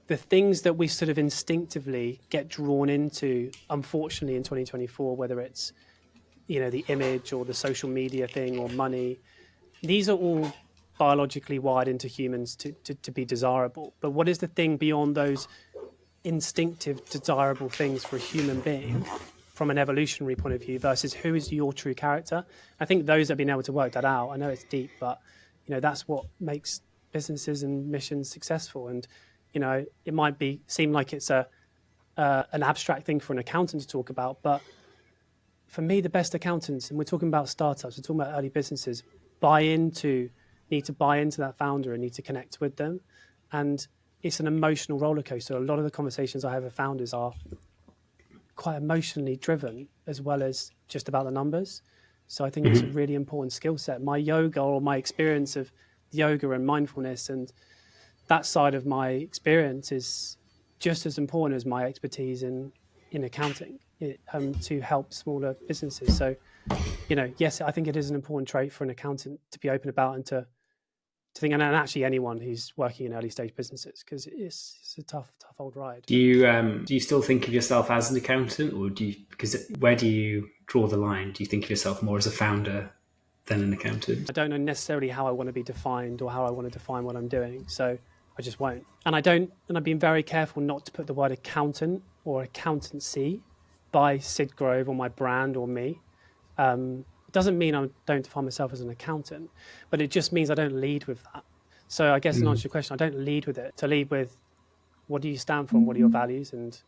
Speaker 2: the things that we sort of instinctively get drawn into, unfortunately, in 2024, whether it's, the image or the social media thing or money. These are all biologically wired into humans to be desirable. But what is the thing beyond those instinctive, desirable things for a human being from an evolutionary point of view versus who is your true character? I think those have been able to work that out. I know it's deep, but, that's what makes businesses and missions successful. And, it might seem like it's an abstract thing for an accountant to talk about, but for me, the best accountants, and we're talking about startups, we're talking about early businesses, need to buy into that founder and need to connect with them. And it's an emotional roller coaster. A lot of the conversations I have with founders are quite emotionally driven, as well as just about the numbers. So I think it's a really important skill set. My yoga, or my experience of yoga and mindfulness and that side of my experience, is just as important as my expertise in accounting to help smaller businesses. So, yes, I think it is an important trait for an accountant to be open about and to think, and actually anyone who's working in early stage businesses, because it's a tough old ride.
Speaker 1: Do you still think of yourself as an accountant, or where do you draw the line? Do you think of yourself more as a founder than an accountant?
Speaker 2: I don't know necessarily how I want to be defined or how I want to define what I'm doing, so I just won't. And I've been very careful not to put the word accountant or accountancy by Siggrove or my brand or me. It doesn't mean I don't define myself as an accountant, but it just means I don't lead with that. So I guess in answer to your question, I don't lead with it. To lead with, what do you stand for and what are your values, and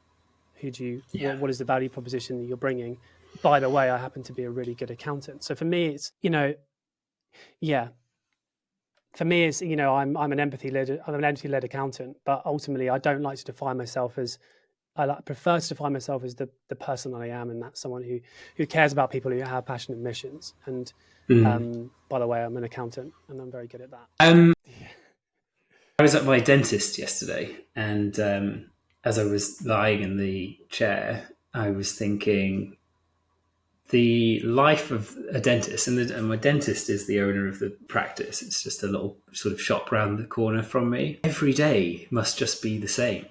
Speaker 2: what is the value proposition that you're bringing? By the way, I happen to be a really good accountant. So for me, it's, for me, it's, I'm an empathy-led accountant, but ultimately I don't like to define myself as, I prefer to define myself as the person that I am, and that's someone who cares about people, who have passionate missions. And by the way, I'm an accountant, and I'm very good at that.
Speaker 1: I was at my dentist yesterday, and as I was lying in the chair, I was thinking the life of a dentist, and my dentist is the owner of the practice. It's just a little sort of shop round the corner from me. Every day must just be the same.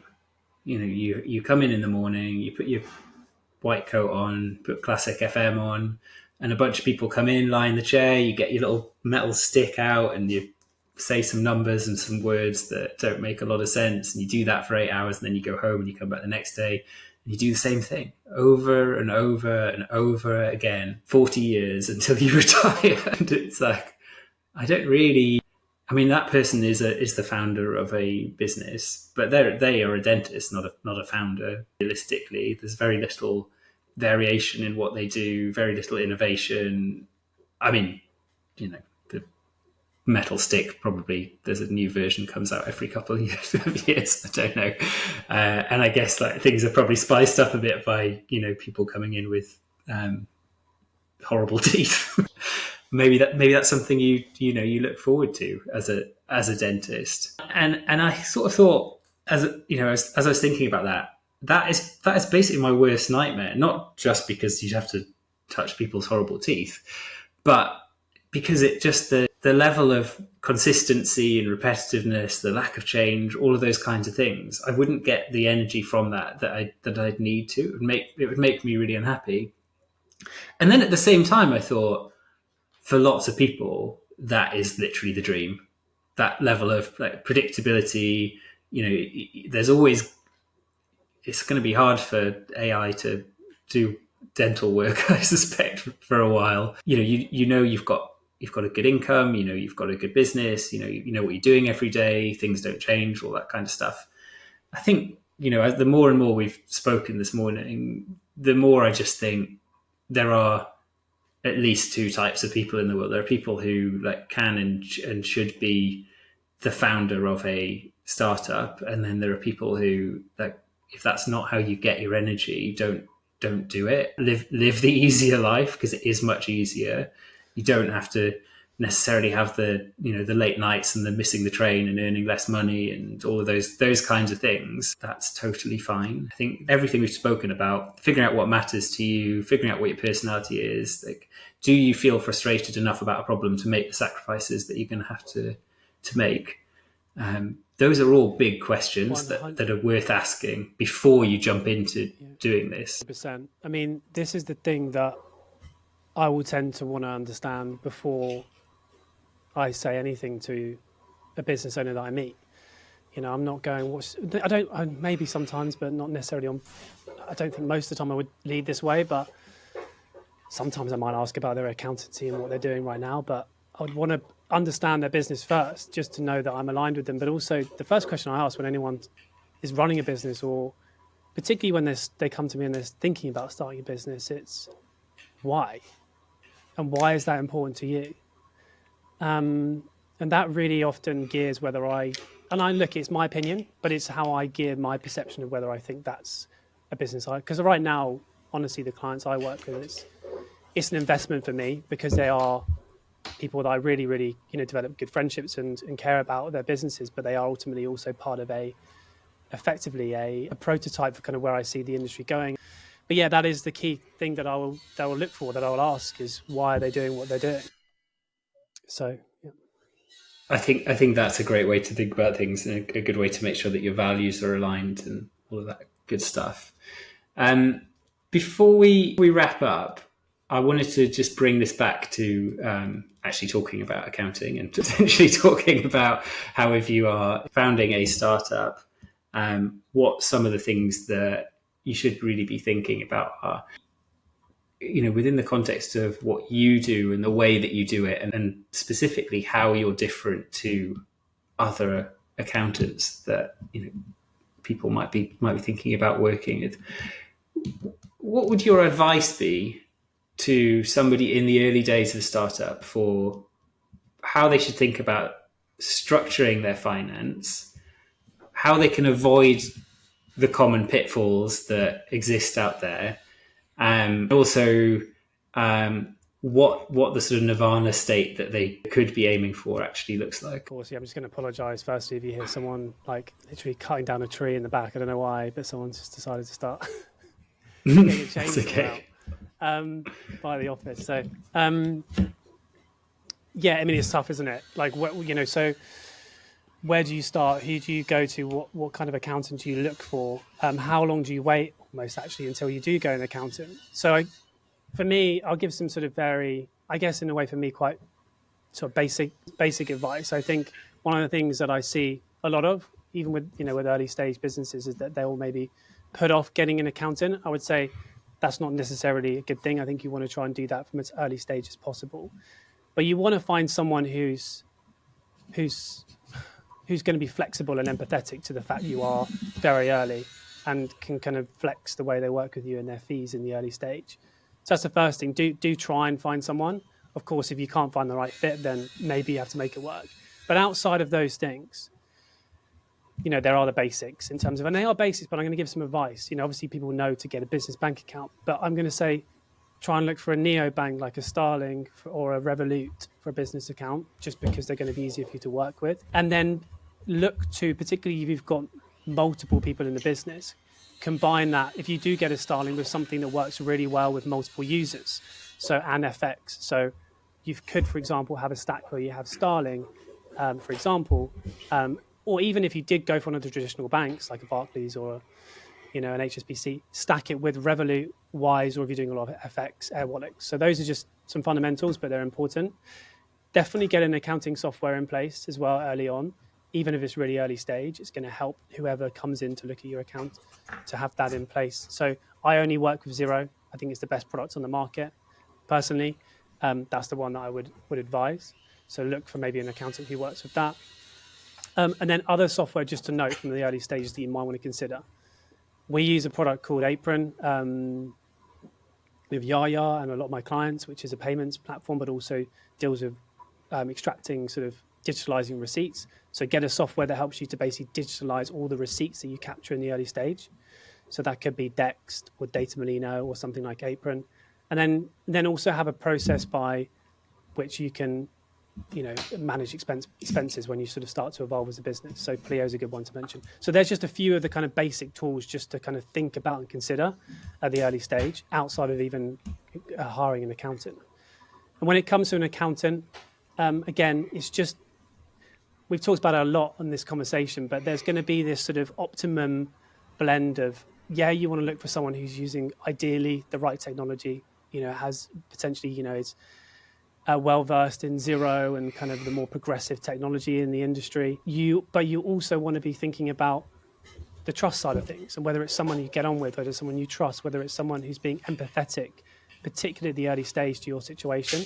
Speaker 1: You come in the morning, you put your white coat on, put classic FM on, and a bunch of people come in, lie in the chair, you get your little metal stick out and you say some numbers and some words that don't make a lot of sense, and you do that for 8 hours, and then you go home and you come back the next day You do the same thing over and over and over again, 40 years until you retire. And it's like, I don't really. I mean, that person is the founder of a business, but they are a dentist, not a founder. Realistically, there's very little variation in what they do, very little innovation. I mean, the metal stick, probably there's a new version comes out every couple of years. I don't know, and I guess like things are probably spiced up a bit by people coming in with horrible teeth. maybe that's something you look forward to as a dentist. And I sort of thought, as I was thinking about that is basically my worst nightmare. Not just because you have to touch people's horrible teeth, but because it just the level of consistency and repetitiveness, the lack of change, all of those kinds of things, I wouldn't get the energy from that I'd need to. It would make me really unhappy. And then at the same time, I thought, for lots of people, that is literally the dream. That level of like predictability, there's always, it's going to be hard for AI to do dental work, I suspect, for a while. You've got a good income, you've got a good business, you know what you're doing every day, things don't change, all that kind of stuff. I think, as the more and more we've spoken this morning, the more I just think there are at least two types of people in the world. There are people who like can and should be the founder of a startup, and then there are people who, like, if that's not how you get your energy, don't do it. Live the easier life, because it is much easier. You don't have to necessarily have the late nights and the missing the train and earning less money and all of those kinds of things. That's totally fine. I think everything we've spoken about, figuring out what matters to you, figuring out what your personality is, like, do you feel frustrated enough about a problem to make the sacrifices that you're going to have to make? Those are all big questions that are worth asking before you jump into doing this.
Speaker 2: 100%. I mean, this is the thing that I will tend to want to understand before I say anything to a business owner that I meet. I'm not going, maybe sometimes, but not necessarily I don't think most of the time I would lead this way, but sometimes I might ask about their accountancy and what they're doing right now, but I would want to understand their business first, just to know that I'm aligned with them. But also, the first question I ask when anyone is running a business, or particularly when they come to me and they're thinking about starting a business, it's why? And why is that important to you? And that really often gears whether it's my opinion, but it's how I gear my perception of whether I think that's a business. Because right now, honestly, the clients I work with, it's an investment for me, because they are people that I really, really, develop good friendships and care about their businesses, but they are ultimately also part of effectively a prototype for kind of where I see the industry going. But yeah, that is the key thing that I will look for, that I will ask, is why are they doing what they're doing? So, yeah.
Speaker 1: I think that's a great way to think about things, and a good way to make sure that your values are aligned and all of that good stuff. Before we wrap up, I wanted to just bring this back to actually talking about accounting, and potentially talking about how, if you are founding a startup, what some of the things that you should really be thinking about are, within the context of what you do and the way that you do it, and specifically how you're different to other accountants that people might be thinking about working with. What would your advice be to somebody in the early days of a startup for how they should think about structuring their finance, how they can avoid the common pitfalls that exist out there, and also what the sort of nirvana state that they could be aiming for actually looks like?
Speaker 2: Of course, yeah, I'm just going to apologise firstly if you hear someone like literally cutting down a tree in the back. I don't know why, but someone's just decided to start getting a chainsaw
Speaker 1: okay.
Speaker 2: out by the office. So, yeah, I mean, it's tough, isn't it? Like, so where do you start? Who do you go to? What kind of accountant do you look for? How long do you wait, almost actually, until you do go an accountant? So for me, I'll give some sort of I guess in a way for me, quite sort of basic advice. I think one of the things that I see a lot of, even with with early stage businesses, is that they'll maybe put off getting an accountant, I would say that's not necessarily a good thing. I think you want to try and do that from as early stage as possible. But you want to find someone who's going to be flexible and empathetic to the fact you are very early and can kind of flex the way they work with you and their fees in the early stage. So that's the first thing. Do try and find someone. Of course, if you can't find the right fit, then maybe you have to make it work. But outside of those things, there are the basics in terms of, and they are basics, but I'm going to give some advice. Obviously people know to get a business bank account, but I'm going to say try and look for a neobank like a Starling or a Revolut for a business account, just because they're going to be easier for you to work with. And then look to, particularly if you've got multiple people in the business, combine that, if you do get a Starling, with something that works really well with multiple users. So, and FX. So you could, for example, have a stack where you have Starling, for example, or even if you did go for one of the traditional banks like a Barclays or an HSBC, stack it with Revolut, Wise, or if you're doing a lot of FX, Airwallex. So those are just some fundamentals, but they're important. Definitely get an accounting software in place as well early on, even if it's really early stage. It's going to help whoever comes in to look at your account to have that in place. So I only work with Xero. I think it's the best product on the market, personally. That's the one that I would advise. So look for maybe an accountant who works with that. And then other software, just to note from the early stages that you might want to consider. We use a product called Apron with Yaya and a lot of my clients, which is a payments platform, but also deals with extracting, sort of digitalizing receipts. So get a software that helps you to basically digitalize all the receipts that you capture in the early stage. So that could be Dext or Data Molino or something like Apron. And then also have a process by which you can manage expenses when you sort of start to evolve as a business. So Pleo is a good one to mention. So there's just a few of the kind of basic tools just to kind of think about and consider at the early stage, outside of even hiring an accountant. And when it comes to an accountant, again, it's just, we've talked about it a lot in this conversation, but there's going to be this sort of optimum blend of, you want to look for someone who's using ideally the right technology, has potentially, is well-versed in Xero and kind of the more progressive technology in the industry. But you also want to be thinking about the trust side of things, and whether it's someone you get on with, whether it's someone you trust, whether it's someone who's being empathetic, particularly at the early stage to your situation,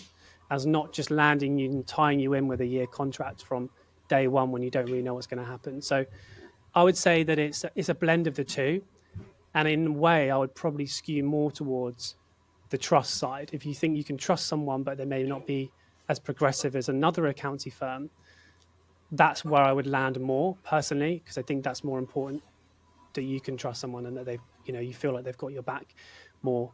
Speaker 2: as not just landing you and tying you in with a year contract from day one when you don't really know what's going to happen. So I would say that it's a blend of the two. And in a way, I would probably skew more towards the trust side. If you think you can trust someone, but they may not be as progressive as another accounting firm, that's where I would land more personally, because I think that's more important, that you can trust someone and that they've, you feel like they've got your back more.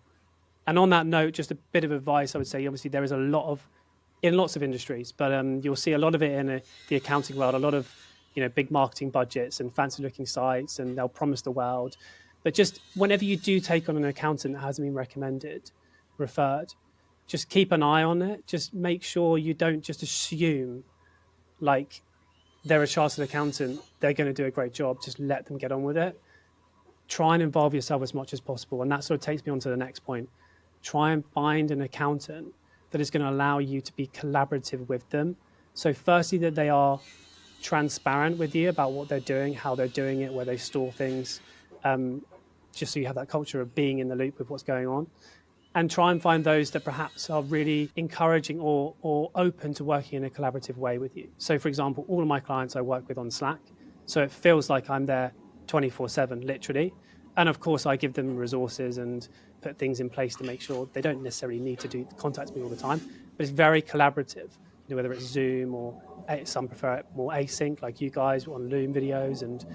Speaker 2: And on that note, just a bit of advice, I would say, obviously there is in lots of industries, but you'll see a lot of it in the accounting world, a lot of, big marketing budgets and fancy looking sites, and they'll promise the world. But just whenever you do take on an accountant that hasn't been referred, just keep an eye on it. Just make sure you don't just assume like they're a chartered accountant, they're going to do a great job. Just let them get on with it. Try and involve yourself as much as possible. And that sort of takes me on to the next point. Try and find an accountant that is going to allow you to be collaborative with them. So firstly, that they are transparent with you about what they're doing, how they're doing it, where they store things, just so you have that culture of being in the loop with what's going on. And try and find those that perhaps are really encouraging or open to working in a collaborative way with you. So for example, all of my clients I work with on Slack. So it feels like I'm there 24/7, literally. And of course, I give them resources and put things in place to make sure they don't necessarily need to contact me all the time, but it's very collaborative, whether it's Zoom or some prefer it more async, like you guys on Loom videos and,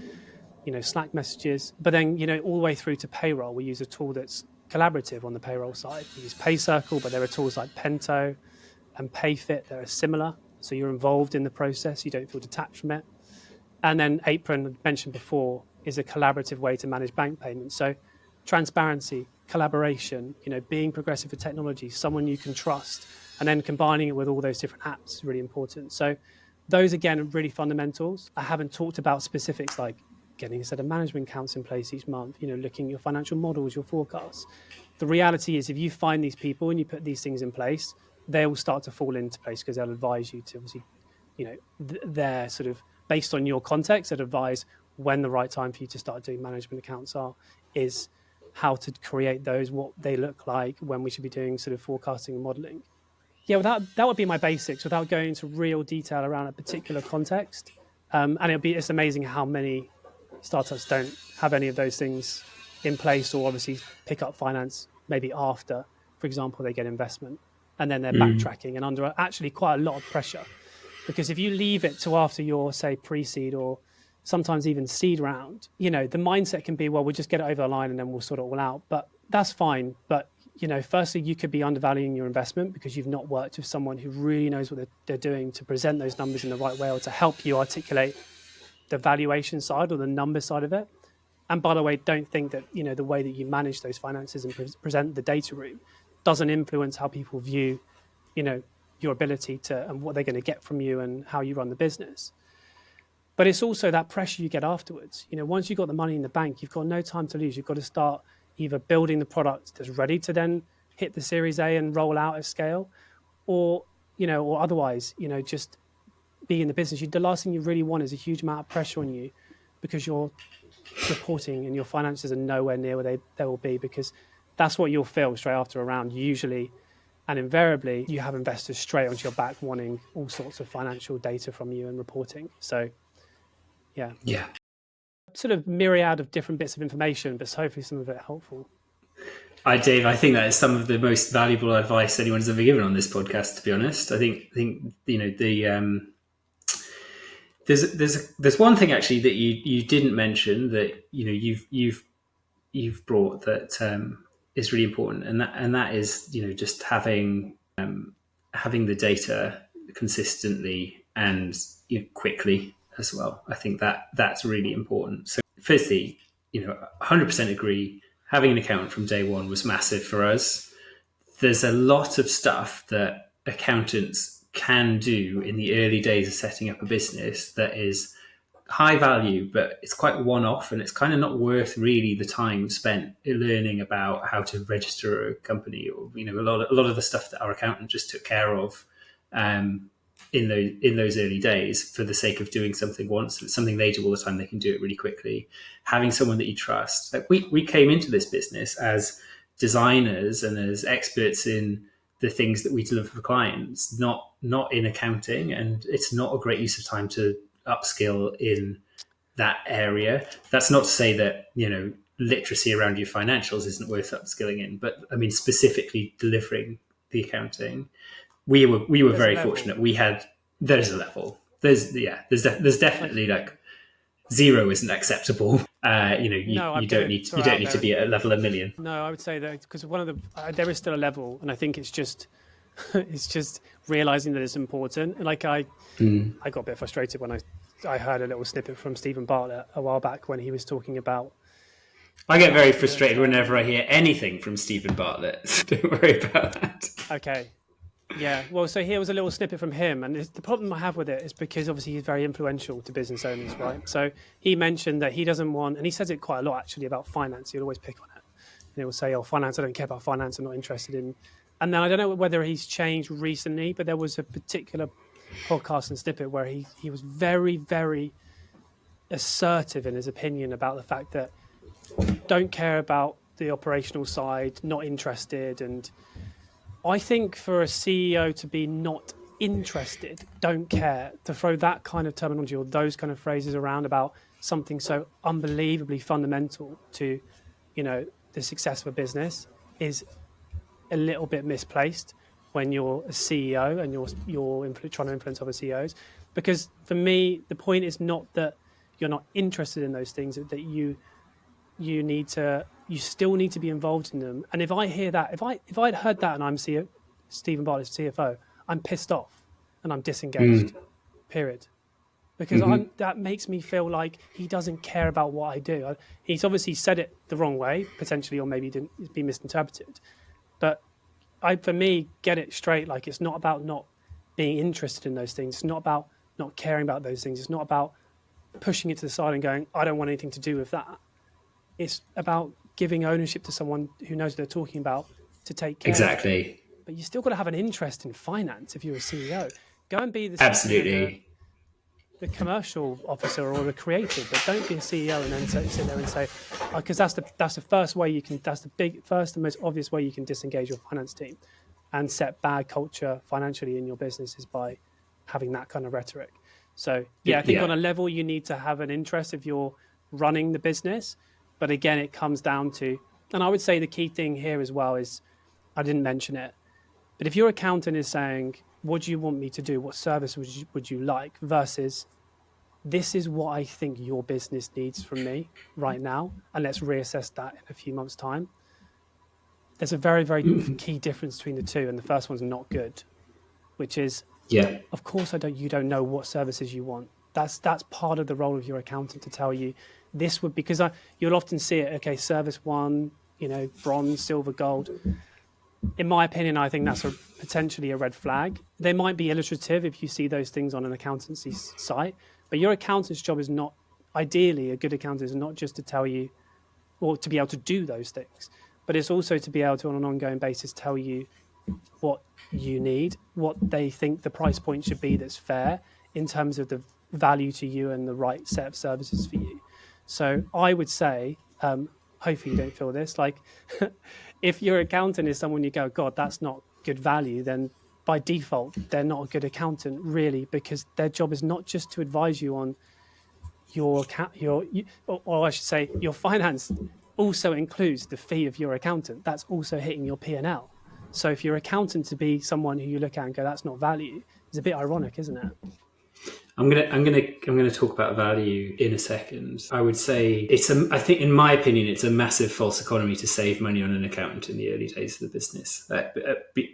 Speaker 2: Slack messages. But then, all the way through to payroll, we use a tool that's collaborative on the payroll side. We use PayCircle, but there are tools like Pento and PayFit that are similar. So you're involved in the process. You don't feel detached from it. And then Apron, I mentioned before, is a collaborative way to manage bank payments. So transparency, collaboration, being progressive with technology, someone you can trust, and then combining it with all those different apps is really important. So those, again, are really fundamentals. I haven't talked about specifics like getting a set of management accounts in place each month, looking at your financial models, your forecasts. The reality is if you find these people and you put these things in place, they will start to fall into place because they'll advise you to obviously, they're sort of based on your context, they'll advise when the right time for you to start doing management accounts are is how to create those, what they look like, when we should be doing sort of forecasting and modeling. Yeah, that would be my basics without going into real detail around a particular context. And it's amazing how many startups don't have any of those things in place, or obviously pick up finance maybe after, for example, they get investment, and then they're backtracking and under actually quite a lot of pressure. Because if you leave it to after your, say, pre-seed or sometimes even seed round, the mindset can be, well, we'll just get it over the line and then we'll sort it all out. But that's fine. But, firstly, you could be undervaluing your investment because you've not worked with someone who really knows what they're doing to present those numbers in the right way, or to help you articulate the valuation side or the number side of it. And by the way, don't think that, the way that you manage those finances and present the data room doesn't influence how people view, your ability to, and what they're going to get from you and how you run the business. But it's also that pressure you get afterwards. Once you've got the money in the bank, you've got no time to lose. You've got to start either building the product that's ready to then hit the Series A and roll out at scale, or otherwise, just be in the business. The last thing you really want is a huge amount of pressure on you, because your reporting and your finances are nowhere near where they will be, because that's what you'll feel straight after a round, usually. And invariably, you have investors straight onto your back wanting all sorts of financial data from you and reporting. So, yeah. Sort of myriad of different bits of information, but hopefully some of it helpful.
Speaker 1: Dave, I think that is some of the most valuable advice anyone's ever given on this podcast. To be honest, I think the there's one thing actually that you didn't mention that you've brought that is really important, and that is just having the data consistently and quickly as well. I think that's really important. So firstly, 100% agree. Having an accountant from day one was massive for us. There's a lot of stuff that accountants can do in the early days of setting up a business that is high value, but it's quite one-off, and it's kind of not worth really the time spent learning about how to register a company, or a lot of the stuff that our accountant just took care of in those early days for the sake of doing something once. It's something they do all the time. They can do it really quickly. Having someone that you trust. Like we came into this business as designers and as experts in the things that we deliver for clients, not in accounting, and it's not a great use of time to upskill in that area. That's not to say that literacy around your financials isn't worth upskilling in, but I mean specifically delivering the accounting, we were very fortunate. There's a level. There's definitely like zero isn't acceptable. You don't need to be at a level 1 million.
Speaker 2: No, I would say that because there is still a level, and I think it's just realizing that it's important. And like I got a bit frustrated when I heard a little snippet from Stephen Bartlett a while back when he was talking about.
Speaker 1: I get very frustrated whenever I hear anything from Stephen Bartlett. So don't worry about that.
Speaker 2: Okay. Yeah. Well, so here was a little snippet from him, and the problem I have with it is because obviously he's very influential to business owners, right? So he mentioned that he doesn't want, and he says it quite a lot actually about finance. He'll always pick on it. And he will say, "Oh, finance, I don't care about finance. I'm not interested in." And then I don't know whether he's changed recently, but there was a particular podcast and snippet where he was very, very assertive in his opinion about the fact that don't care about the operational side, not interested. And I think for a CEO to be not interested, don't care, to throw that kind of terminology or those kind of phrases around about something so unbelievably fundamental to, the success of a business is a little bit misplaced when you're a CEO and you're trying to influence other CEOs. Because for me, the point is not that you're not interested in those things, that you still need to be involved in them. And if I hear that, if I'd heard that and I'm Stephen Bartlett's CFO, I'm pissed off and I'm disengaged, period. Because that makes me feel like he doesn't care about what I do. He's obviously said it the wrong way, potentially, or maybe didn't be misinterpreted. But for me, get it straight. Like, it's not about not being interested in those things. It's not about not caring about those things. It's not about pushing it to the side and going, I don't want anything to do with that. It's about giving ownership to someone who knows what they're talking about to take care.
Speaker 1: Exactly.
Speaker 2: But you still got to have an interest in finance if you're a CEO. Go and be the
Speaker 1: Absolutely.
Speaker 2: the commercial officer or the creative, but don't be a CEO and then sit there and say, because that's the first way you can, that's the first and most obvious way you can disengage your finance team and set bad culture financially in your business is by having that kind of rhetoric. So yeah, I think on a level you need to have an interest if you're running the business, but again, it comes down to, and I would say the key thing here as well is, I didn't mention it, but if your accountant is saying, what do you want me to do? What service would you like? Versus, this is what I think your business needs from me right now, and let's reassess that in a few months' time. There's a very, very key difference between the two, and the first one's not good, which is, of course, you don't know what services you want. That's part of the role of your accountant to tell you this would, because you'll often see it. Okay, service 1, bronze, silver, gold. In my opinion, I think that's potentially a red flag. They might be illustrative if you see those things on an accountancy site, but your accountant's job is not, ideally, a good accountant is not just to tell you or to be able to do those things, but it's also to be able to, on an ongoing basis, tell you what you need, what they think the price point should be that's fair in terms of the value to you and the right set of services for you. So I would say, hopefully you don't feel this, like if your accountant is someone you go, God, that's not good value, then by default, they're not a good accountant really, because their job is not just to advise you on your finance also includes the fee of your accountant. That's also hitting your P&L. So if your accountant to be someone who you look at and go, that's not value, it's a bit ironic, isn't it?
Speaker 1: I'm gonna talk about value in a second. I would say I think in my opinion, it's a massive false economy to save money on an accountant in the early days of the business.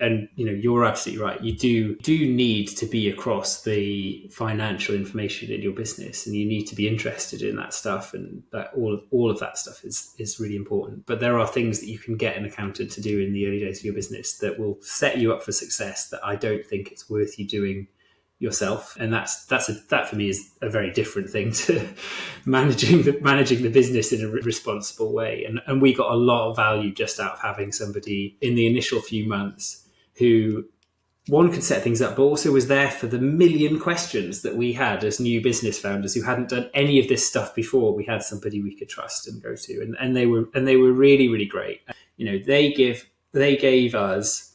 Speaker 1: And you're absolutely right. You do need to be across the financial information in your business, and you need to be interested in that stuff, and that all of that stuff is really important. But there are things that you can get an accountant to do in the early days of your business that will set you up for success that I don't think it's worth you doing yourself, and that for me is a very different thing to managing the business in a responsible way. And we got a lot of value just out of having somebody in the initial few months who, one, could set things up, but also was there for the million questions that we had as new business founders who hadn't done any of this stuff before. We had somebody we could trust and go to, and they were really, really great. They gave us,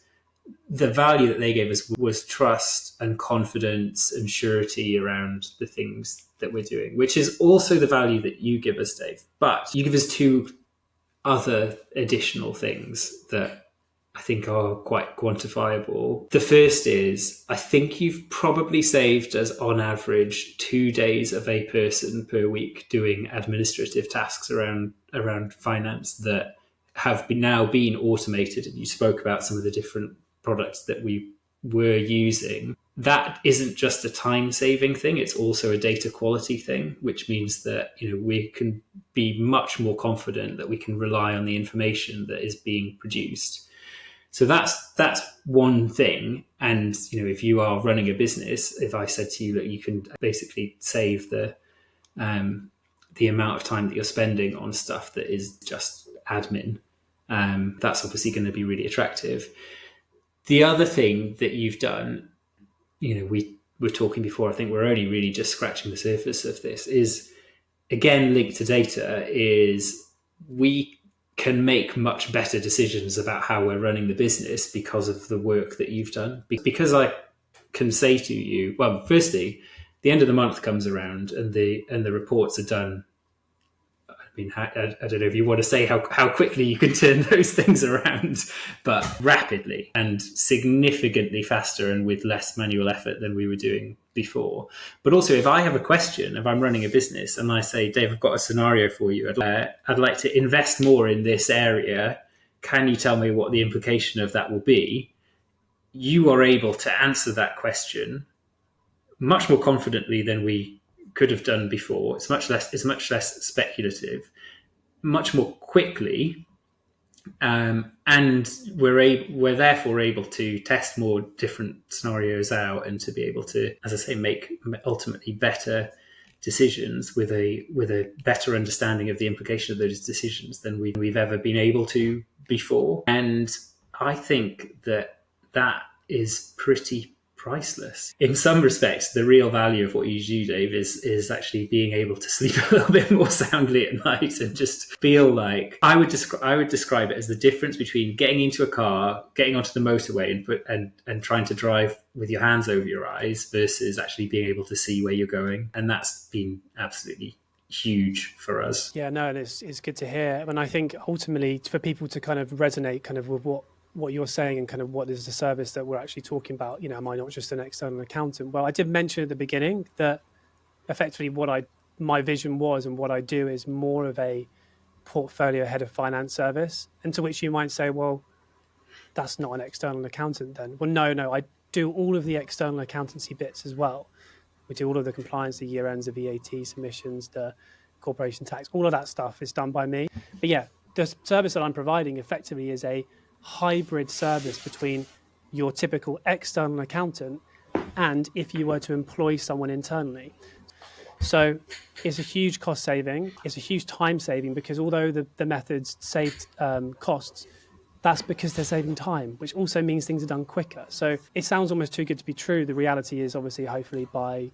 Speaker 1: the value that they gave us was trust and confidence and surety around the things that we're doing, which is also the value that you give us, Dave. But you give us two other additional things that I think are quite quantifiable. The first is, I think you've probably saved us on average 2 days of a person per week doing administrative tasks around finance that have now been automated. And you spoke about some of the different products that we were using. That isn't just a time-saving thing, it's also a data quality thing, which means that we can be much more confident that we can rely on the information that is being produced. So that's one thing. And if you are running a business, if I said to you that you can basically save the amount of time that you're spending on stuff that is just admin, that's obviously going to be really attractive. The other thing that you've done, we were talking before, I think we're only really just scratching the surface of this, is again linked to data, is we can make much better decisions about how we're running the business because of the work that you've done. Because I can say to you, well, firstly, the end of the month comes around and the reports are done. I mean, I don't know if you want to say how quickly you can turn those things around, but rapidly and significantly faster and with less manual effort than we were doing before. But also, if I have a question, if I'm running a business and I say, Dave, I've got a scenario for you. I'd like to invest more in this area. Can you tell me what the implication of that will be? You are able to answer that question much more confidently than we could have done before. It's much less speculative, much more quickly, and we're therefore able to test more different scenarios out and to be able to, as I say, make ultimately better decisions with a better understanding of the implication of those decisions than we've ever been able to before. And I think that is pretty priceless. In some respects, the real value of what you do, Dave, is actually being able to sleep a little bit more soundly at night and just feel like I would describe it as the difference between getting into a car, getting onto the motorway, and trying to drive with your hands over your eyes versus actually being able to see where you're going. And that's been absolutely huge for us.
Speaker 2: Yeah, no, and it's good to hear. And I think ultimately for people to kind of resonate kind of with what you're saying and kind of what is the service that we're actually talking about, am I not just an external accountant? Well, I did mention at the beginning that effectively my vision was and what I do is more of a portfolio head of finance service. And to which you might say, well, that's not an external accountant then. Well, no, I do all of the external accountancy bits as well. We do all of the compliance, the year ends, the VAT submissions, the corporation tax, all of that stuff is done by me. But yeah, the service that I'm providing effectively is a hybrid service between your typical external accountant and if you were to employ someone internally. So it's a huge cost saving. It's a huge time saving because although the methods saved costs, that's because they're saving time, which also means things are done quicker. So it sounds almost too good to be true. The reality is obviously, hopefully by,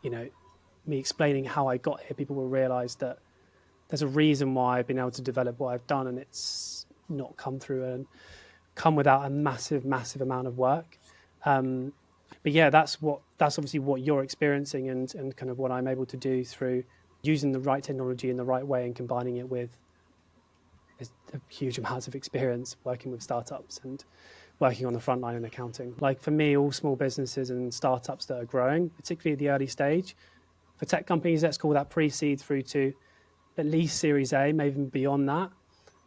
Speaker 2: me explaining how I got here, people will realize that there's a reason why I've been able to develop what I've done, and it's not come through and come without a massive, massive amount of work. But yeah, that's obviously what you're experiencing and kind of what I'm able to do through using the right technology in the right way and combining it with a huge amounts of experience working with startups and working on the front line in accounting. Like for me, all small businesses and startups that are growing, particularly at the early stage, for tech companies, let's call that pre-seed through to at least Series A, maybe even beyond that,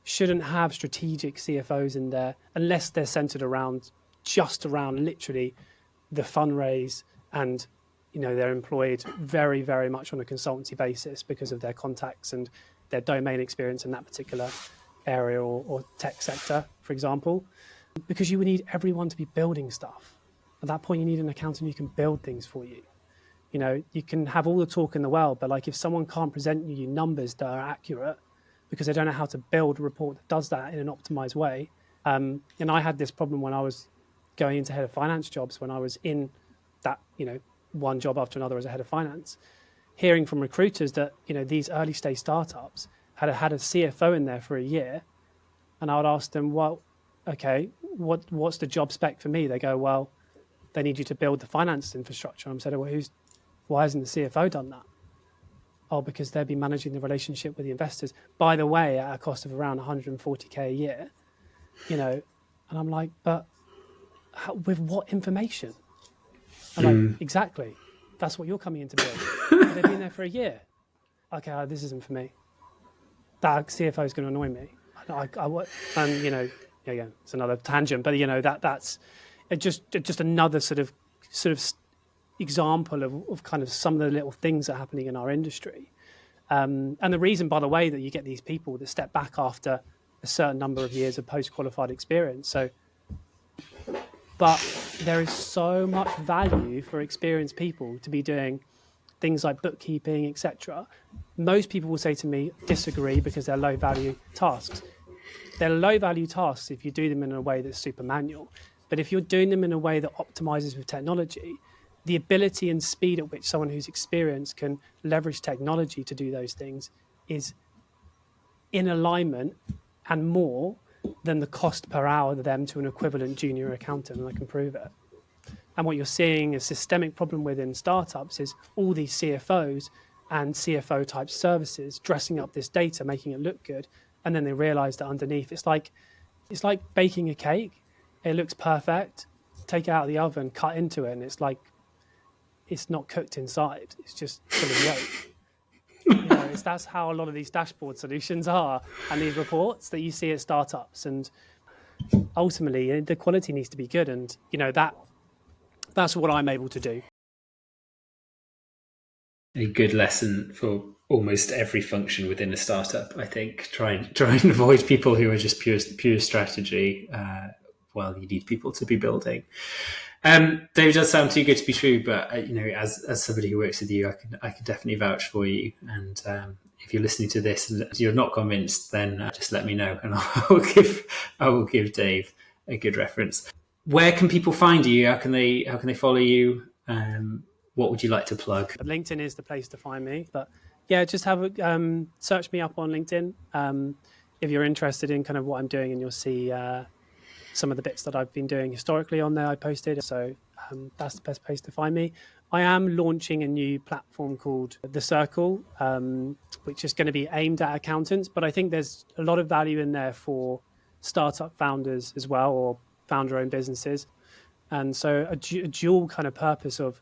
Speaker 2: shouldn't have strategic CFOs in there unless they're centered around literally the fundraise and they're employed very, very much on a consultancy basis because of their contacts and their domain experience in that particular area or tech sector, for example, because you would need everyone to be building stuff. At that point, you need an accountant who can build things for you. You can have all the talk in the world, but like if someone can't present you numbers that are accurate because they don't know how to build a report that does that in an optimized way. And I had this problem when I was going into head of finance jobs, when I was in that, one job after another as a head of finance, hearing from recruiters that, these early stage startups had a CFO in there for a year. And I would ask them, well, okay, what's the job spec for me? They go, well, they need you to build the finance infrastructure. I'm saying, well, why hasn't the CFO done that? Oh, because they'd be managing the relationship with the investors, by the way, at a cost of around 140K a year, and I'm like, but with what information? I'm like, exactly. That's what you're coming in to build. They've been there for a year. Okay, this isn't for me. That CFO is going to annoy me. And again, it's another tangent, but that's just another sort of example of kind of some of the little things that are happening in our industry. And the reason, by the way, that you get these people that step back after a certain number of years of post-qualified experience. But there is so much value for experienced people to be doing things like bookkeeping, etc. Most people will say to me, disagree because they're low-value tasks. They're low-value tasks if you do them in a way that's super manual. But if you're doing them in a way that optimizes with technology, the ability and speed at which someone who's experienced can leverage technology to do those things is in alignment and more than the cost per hour of them to an equivalent junior accountant, and I can prove it. And what you're seeing a systemic problem within startups is all these CFOs and CFO type services dressing up this data, making it look good, and then they realize that underneath it's like baking a cake. It looks perfect, take it out of the oven, cut into it, and it's like it's not cooked inside. It's just full of yolk. That's how a lot of these dashboard solutions are, and these reports that you see at startups. And ultimately, the quality needs to be good, and that's what I'm able to do.
Speaker 1: A good lesson for almost every function within a startup, I think. Try and avoid people who are just pure strategy. While you need people to be building. David, does sound too good to be true, but as somebody who works with you, I can definitely vouch for you. And if you're listening to this and you're not convinced, then just let me know, and I will give Dave a good reference. where can people find you? How can they follow you? What would you like to plug?
Speaker 2: LinkedIn is the place to find me. But yeah, just have a search me up on LinkedIn if you're interested in kind of what I'm doing, and you'll see some of the bits that I've been doing historically on there. I posted, so that's the best place to find me. I am launching a new platform called The Circle, which is going to be aimed at accountants, but I think there's a lot of value in there for startup founders as well, or founder-owned businesses. And so a dual kind of purpose of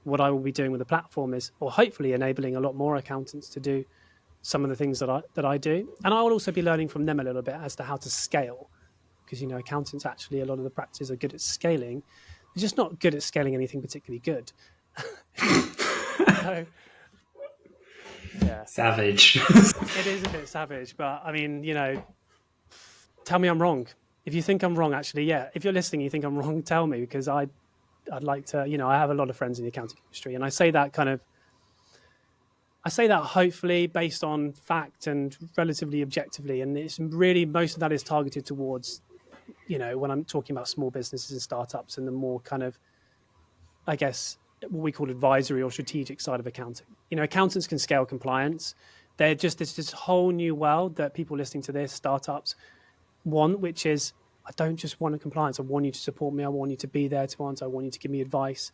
Speaker 2: what I will be doing with the platform is, or hopefully enabling a lot more accountants to do some of the things that I do. And I will also be learning from them a little bit as to how to scale, because, accountants, actually, a lot of the practices are good at scaling. They're just not good at scaling anything particularly good. So, yeah.
Speaker 1: Savage.
Speaker 2: It is a bit savage, but I mean, tell me I'm wrong. If you think I'm wrong, actually, yeah. If you're listening, you think I'm wrong, tell me, because I'd like to, I have a lot of friends in the accounting industry, and I say that hopefully based on fact and relatively objectively. And it's really, most of that is targeted towards, when I'm talking about small businesses and startups and the more kind of, I guess, what we call advisory or strategic side of accounting. Accountants can scale compliance. They're just this whole new world that people listening to this, startups, want, which is, I don't just want a compliance. I want you to support me. I want you to be there to answer. I want you to give me advice.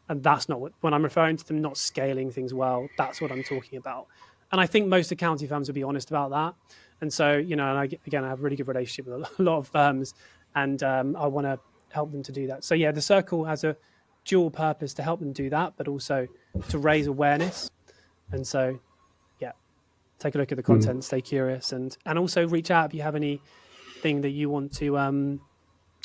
Speaker 2: And that's not when I'm referring to them not scaling things well, that's what I'm talking about. And I think most accounting firms will be honest about that. And so, and I have a really good relationship with a lot of firms, and I want to help them to do that. So yeah, the Circle has a dual purpose to help them do that, but also to raise awareness. And so, yeah, take a look at the content, stay curious, and also reach out if you have anything that you want to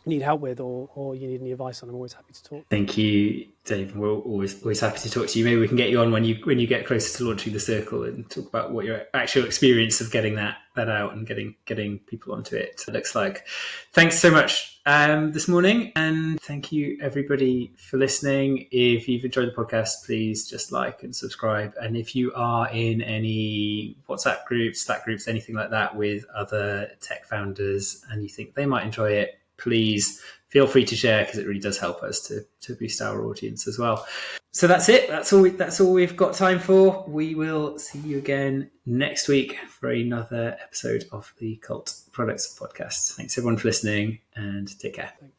Speaker 2: need help with, or you need any advice on. I'm always happy to talk.
Speaker 1: Thank you, Dave. We're always happy to talk to you. Maybe we can get you on when you get closer to launching the Circle and talk about what your actual experience of getting that out and getting people onto it looks like. Thanks so much this morning, and thank you everybody for listening. If you've enjoyed the podcast, please just like and subscribe. And if you are in any WhatsApp groups, Slack groups, anything like that with other tech founders, and you think they might enjoy it, please feel free to share, because it really does help us to boost our audience as well. So that's it. That's all we've got time for. We will see you again next week for another episode of the Cult Products Podcast. Thanks everyone for listening, and take care.
Speaker 2: Thanks.